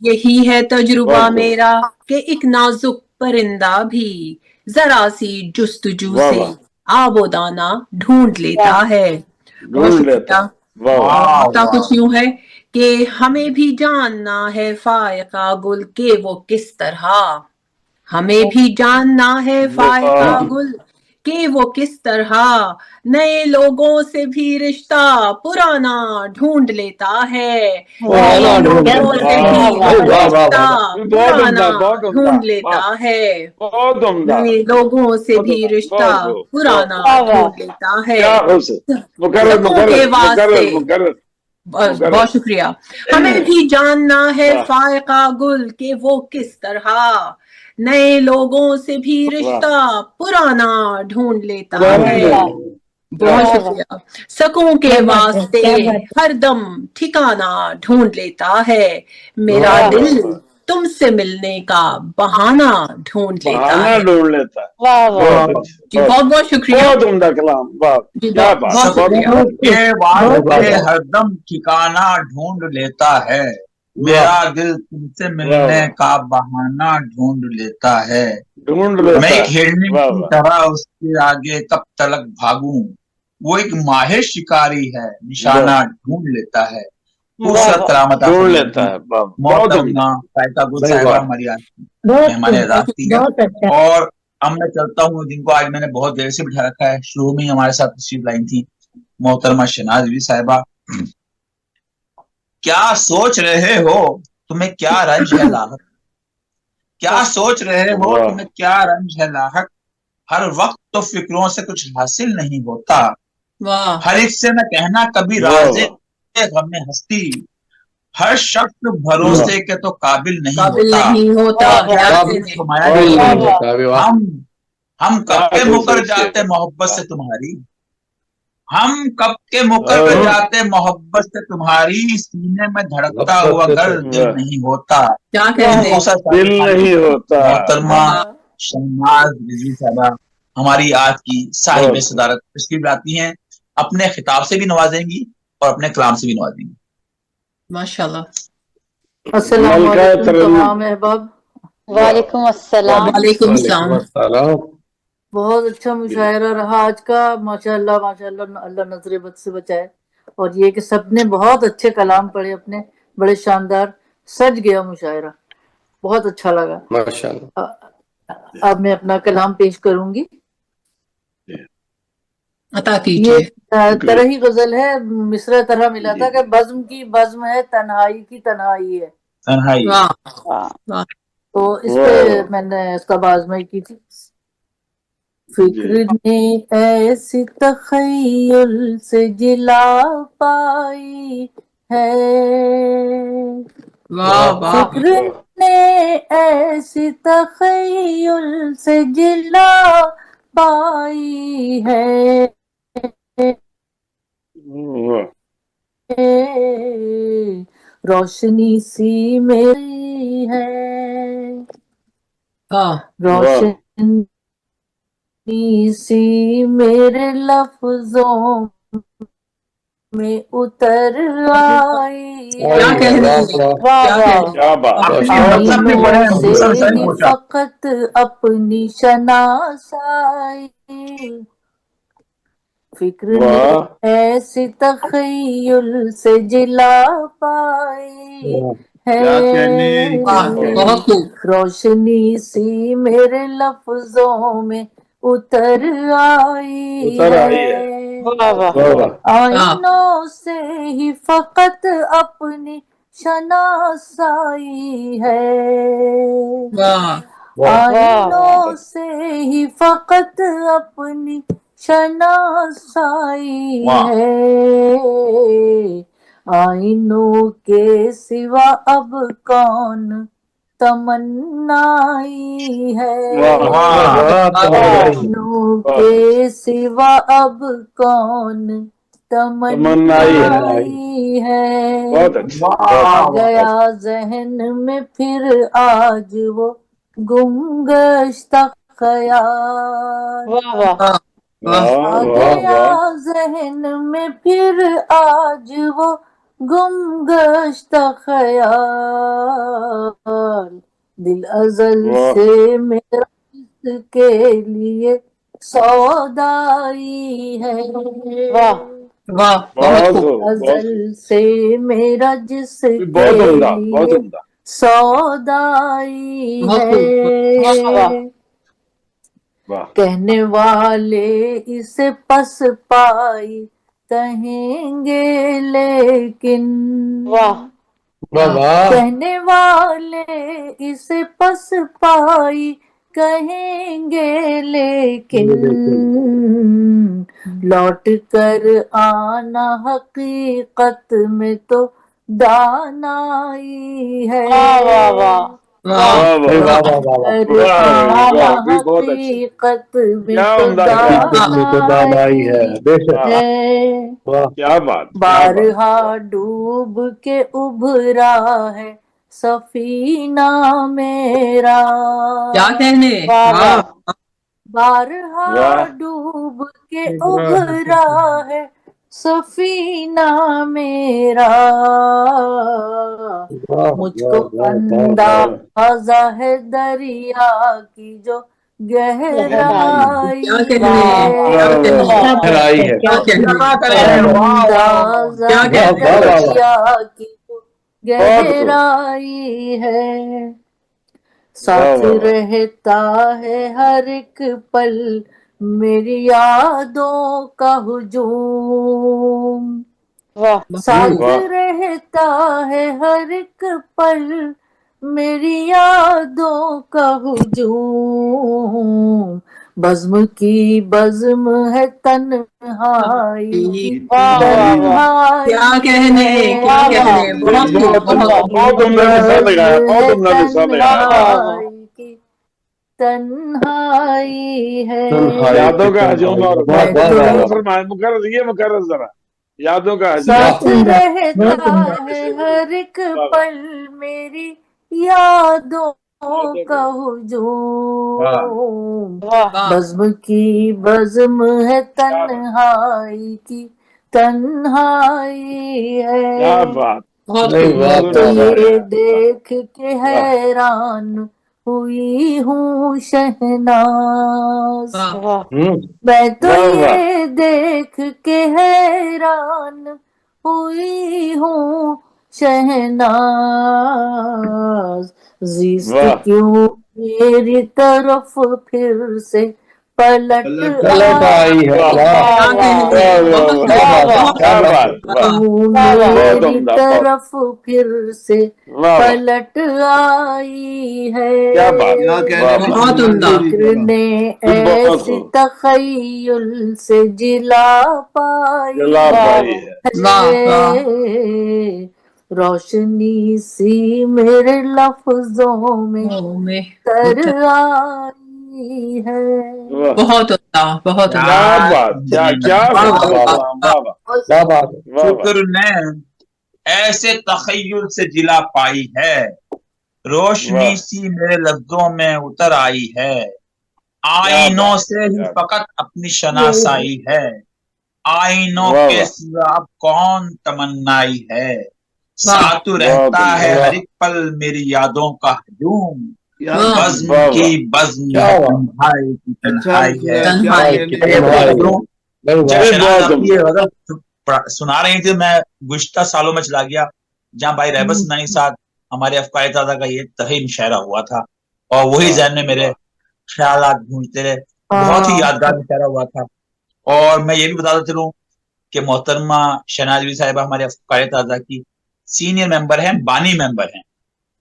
یہی ہے تجربہ میرا کہ ایک نازک پرندہ بھی ذرا سی جستجو سے آب و دانہ ڈھونڈ لیتا ہے. کچھ یوں ہے کہ ہمیں بھی جاننا ہے فائقہ گل کہ وہ کس طرح، ہمیں بھی جاننا ہے فائقہ گل कि वो किस तरह नए लोगों से भी रिश्ता पुराना ढूंढ लेता है, नए लोगों से भी रिश्ता पुराना ढूंढ लेता है, नए लोगों से भी रिश्ता पुराना ढूंढ लेता है। सबों के वास्ते बहुत शुक्रिया। हमें भी जानना है फायका गुल के वो किस तरह नए लोगों से भी रिश्ता पुराना ढूंढ लेता है। बहुत शुक्रिया। सकूं के वास्ते हरदम ठिकाना ढूंढ लेता है, मेरा दिल तुमसे मिलने का बहाना ढूंढ लेता है। जी बहुत बहुत शुक्रिया। बहुत उम्दा कलाम, क्या बात, के वास्ते हरदम ठिकाना ढूंढ लेता है, मेरा दिल तुमसे मिलने का बहाना ढूंढ लेता है। मैं एक हिरनी की तरह उसके आगे कब तलक भागूं, वो एक माहिर शिकारी है, निशाना ढूंढ लेता है। ढूंढ लेता है। और अब मैं चलता हूँ, जिनको आज मैंने बहुत देर से बिठा रखा है, शुरू में हमारे साथ तशरीफ लाई थी मोहतरमा शनाज़वी साहिबा। क्या सोच रहे हो, तुम्हें क्या रंज है लाहक, क्या सोच रहे हो, तुम्हें क्या रंज है लाहक, हर वक्त तो फिक्रों से कुछ हासिल नहीं होता, हर एक से न कहना कभी राज़े गम हस्ती, हर शख्स भरोसे के तो काबिल नहीं होता। हम कब के मुकर जाते मोहब्बत से तुम्हारी, हम कब के मुकर जाते मोहब्बत से तुम्हारी, सीने में धड़कता हुआ घर दिल नहीं होता। क्या कहते हैं, दिल नहीं होता। मोहतरमा शहनाज रिजवी साहबा हमारी आज की साहिब सदारत तशरीफ लाती हैं, अपने खिताब से भी नवाजेंगी और अपने कलाम से भी नवाजेंगी। माशाल्लाह। अस्सलाम वालेकुम तमाम अहबाब। वालेकुम अस्सलाम। वालेकुम अस्सलाम। बहुत अच्छा मुशायरा रहा आज का, माशाल्लाह माशाल्लाह, अल्लाह नजरे बद से बचाए। और ये कि सबने बहुत अच्छे कलाम पढ़े अपने, बड़े शानदार, सज गया मुशायरा, बहुत अच्छा लगा माशाल्लाह। अब मैं अपना कलाम पेश करूंगी। अता कीजिए। ये तरह ही गजल है, मिसरा तरह मिला था कि बज़्म की बज़्म है, तन्हाई की तन्हाई है, तन्हाई। तो इस पे मैंने इसका बाज़माई की थी। फिक्र ने ऐसी तख़य्युल से जिला पाई है, फिक्र ने ऐसी तख़य्युल से जिला पाई है, रोशनी सी मेरी है, रोशनी सी मेरे लफ्जों में उतर आई, फकत अपनी शनासाई, फिक्र ने ऐसी तख़य्युल से जिला पाई है, रोशनी सी मेरे लफ्जों में उतर आई है, आईनों से ही फकत अपनी शनासाई है, आईनों से ही फकत अपनी शनासाई है, आईनों के सिवा अब कौन तमन्नाई है, आईनों के सिवा अब कौन तमन्नाई है, आ गया जहन में फिर आज वो गुमगश्ता ख्याल, आ गया जहन में फिर आज वो गुमगश्ता ख्याल, दिल अज़ल से मेरा इसके लिए सौदाई है, अज़ल से मेरा जिसके लिए सौदाई है, کہنے والے اسے پس پائی کہیں گے لیکن کہنے والے اسے پس پائی کہیں گے لیکن لوٹ کر آنا حقیقت میں تو دانائی ہے، حقیقت میں تو دانائی ہے، بارہا ڈوب کے ابھرا ہے سفینہ میرا، کیا کہنے، بارہا ڈوب کے ابھرا ہے سفینہ میرا، مجھ کو اندازہ ہے دریا کی جو گہرائی گہرائی ہے، ساتھ رہتا ہے ہر ایک پل میری یادوں کا ہجوم، ساتھ رہتا ہے ہر ایک پل میری یادوں کا ہجوم، بزم کی بزم ہے تنہائی کی تنہائی، کیا کہنے، کیا کی تنہائی ہے، یادوں کا ہجوم، اور یہ مقرر ذرا یادوں کا ساتھ رہتا ہے ہر ایک پل میری یادوں کا ہجوم، بزم کی بزم ہے تنہائی کی تنہائی ہے، میں تو یہ دیکھ کے حیران ہوئی ہوں شہناز، میں تو یہ دیکھ کے حیران ہوئی ہوں شہناز، زیست کیوں میری طرف پھر سے پلٹ آئی ہے، میری طرف پھر سے پلٹ آئی ہے، فکر نے ایسی تخیل سے جلا پائی ہے، روشنی سی میرے لفظوں میں تر آئی ہے، بہت عمدہ، بہت شکر نے ایسے تخیل سے جلا پائی ہے، روشنی سی میرے لفظوں میں اتر آئی ہے، آئینوں سے ہی فقط اپنی شناسائی ہے، آئینوں کے سوا اب کون تمنائی ہے، ساتھ رہتا ہے ہر ایک پل میری یادوں کا ہجوم، بزم کی بزم تنہائی کی تنہائی ہے، سنا رہی تھی، میں گزشتہ سالوں میں چلا گیا جہاں بھائی رہبت سنانی صاحب ہمارے افکار دادا کا یہ تحریر مشاعرہ ہوا تھا، اور وہی ذہن میں میرے خیالات گونجتے رہے، بہت ہی یادگار مشاعرہ ہوا تھا، اور میں یہ بھی بتاتا چلوں کہ محترمہ شہناز بی صاحبہ ہمارے افکار دادا کی سینئر ممبر ہیں، بانی ممبر ہیں،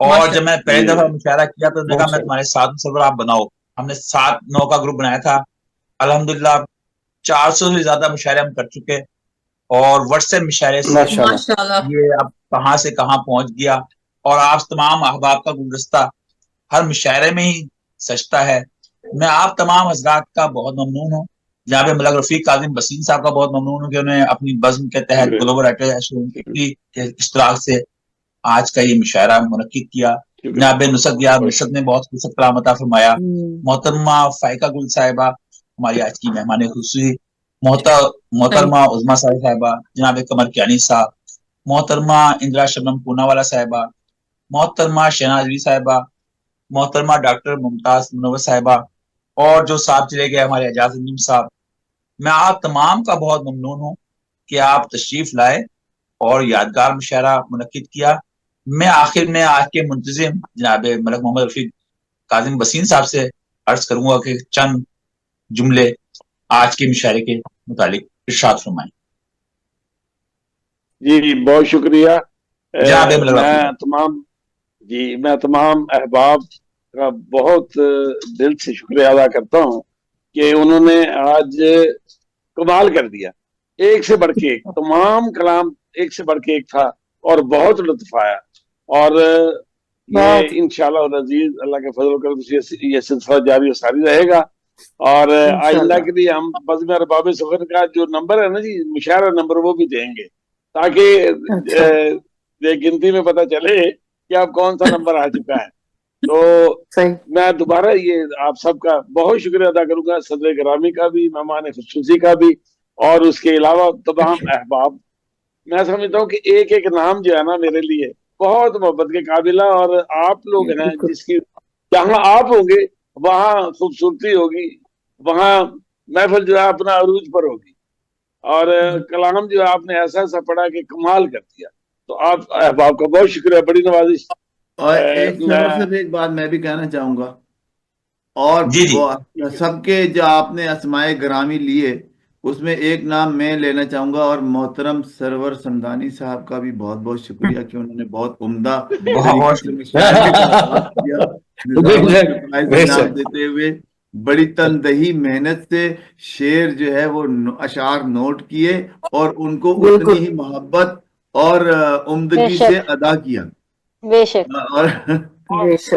اور جب میں پہلی دفعہ مشاعرہ کیا تو نے کہا میں تمہارے ساتھ سرور آپ بناؤ، ہم نے 7-9 کا گروپ بنایا تھا، الحمدللہ 400 سے زیادہ مشاعرے ہم کر چکے، اور واٹس ایپ مشاعرے سے یہ اب کہاں سے کہاں پہنچ گیا، اور آپ تمام احباب کا گلدستہ ہر مشاعرے میں ہی سجتا ہے، میں آپ تمام حضرات کا بہت ممنون ہوں، جناب ملک رفیق کاظم بسین صاحب کا بہت ممنون ہوں کہ انہوں نے اپنی بزم کے تحت گلوبل رائٹر ایسوسی کے اشتراک سے آج کا یہ مشاعرہ منعقد کیا، جناب نصرت یار نصرت نے بہت خوش کلام عطا فرمایا، محترمہ فائقہ گل صاحبہ ہماری آج کی مہمان خصوصی، محترمہ عظما صاحبہ، جناب قمر کیانی صاحب، محترمہ اندرا شبنم پوناوالا صاحبہ، محترمہ شہناز بی صاحبہ، محترمہ ڈاکٹر ممتاز منور صاحبہ، اور جو صاحب چلے گئے ہمارے اعجاز الدین صاحب، میں آپ تمام کا بہت ممنون ہوں کہ آپ تشریف لائے اور یادگار مشاعرہ منعقد کیا۔ میں آخر میں آج کے منتظم جناب ملک محمد رفیق کاظم بسین صاحب سے عرض کروں گا کہ چند जुमले आज के मुशायरे के मुतालिक इरशाद फरमाएं। जी बहुत शुक्रिया। मैं तमाम अहबाब का बहुत दिल से शुक्रिया अदा करता हूँ कि उन्होंने आज कमाल कर दिया, एक से बढ़ के एक, तमाम कलाम एक से बढ़ के एक था और बहुत लुत्फ आया। और ये इंशाअल्लाह अज़ीज अल्लाह के फजल कर ये सिलसिला जारी सारी रहेगा। और आइंदा के लिए हम बस में अरबाब सफर का जो नंबर है ना जी, मुशायरा नंबर, वो भी देंगे ताकि गिनती में पता चले कि अब कौन सा नंबर आ चुका है। तो मैं दोबारा ये आप सबका बहुत शुक्रिया अदा करूंगा, सदर ग्रामी का भी, मेहमान खुसूसी का भी, और उसके अलावा तमाम अहबाब। मैं समझता हूँ कि एक एक नाम जो है ना मेरे लिए बहुत मोहब्बत के काबिल है। और आप लोग हैं जिसकी जहाँ आप होंगे वहाँ खूबसूरती होगी, वहाँ महफिल जो है अपना अरूज पर होगी, और कलाम जो आपने ऐसा ऐसा पढ़ा कि कमाल कर दिया। तो आप अहबाब का बहुत शुक्रिया, बड़ी नवाजिश। और एक बात मैं भी कहना चाहूंगा, और सबके जो आपने अस्माए ग्रामी लिए उसमें एक नाम मैं लेना चाहूंगा, और मोहतरम सरवर समदानी साहब का भी बहुत बहुत शुक्रिया कि उन्होंने बहुत उम्दा देते हुए बड़ी तनदही मेहनत से शेर जो है वो अशार नोट किए और उनको उतनी ही मोहब्बत और उम्दगी से अदा किया। बेशक। और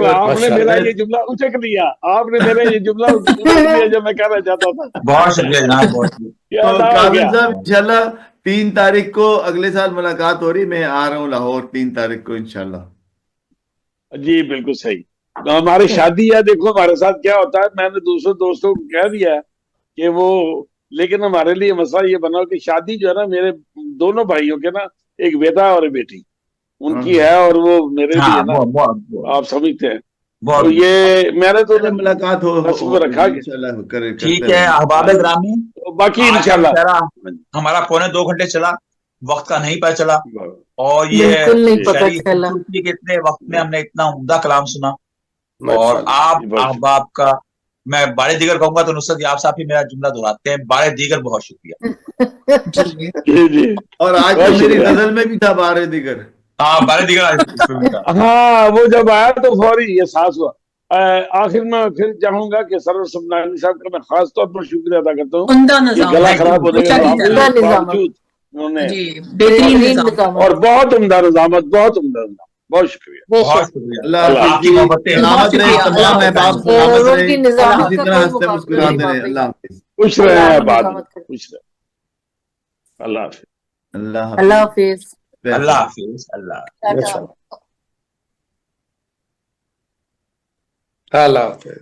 आपने मेरा ये जुमला उचक दिया, आपने मेरा ये जुमला उचक दिया जो मैं कहना चाहता था। बहुत शुक्रिया जनाब, बहुत शुक्रिया। तो काबिल साहब इंशाल्लाह 3 तारीख को अगले साल मुलाकात हो रही, मैं आ रहा हूँ लाहौर 3 तारीख को इंशाल्लाह। जी बिल्कुल सही। तो हमारी शादी है, देखो हमारे साथ क्या होता है, मैंने दूसरे दोस्तों को कह दिया कि वो, लेकिन हमारे लिए मसला ये बना कि शादी जो है ना मेरे दोनों भाइयों के ना, एक बेटा और एक बेटी उनकी है, और वो मेरे लिए है ना, आप समझते हैं। तो ये मैंने तो मुलाकात हो रखा ठीक है अहबाब ग्रामी। बाकी इंशाल्लाह हमारा 2.25 घंटे चला, वक्त का नहीं पता चला, और ये कितने वक्त में हमने इतना उम्दा कलाम सुना। और आप अहबाब का मैं बारे दीगर कहूंगा तो नुसरत याब साहब ही मेरा जुमला दोहराते हैं, बारे दीगर बहुत शुक्रिया। जी। और आज तो मेरी गजल में भी था बारे दीगर। हाँ बारे दीगर। हाँ वो जब आया तो फौरी ये एहसास हुआ। आखिर में फिर चाहूंगा कि सरवर समदानी साहब का मैं खास तौर पर शुक्रिया अदा करता हूँ। गला खराब होने के बावजूद उन्होंने और बहुत उम्दा निजामत, बहुत उम्दा, बहुत शुक्रिया, बहुत शुक्रिया। खुश रहे बाद में, खुश रहे। अल्लाह हाफिज। अल्लाह हाफिज। अल्लाह हाफिज। अल्लाह हाफिज।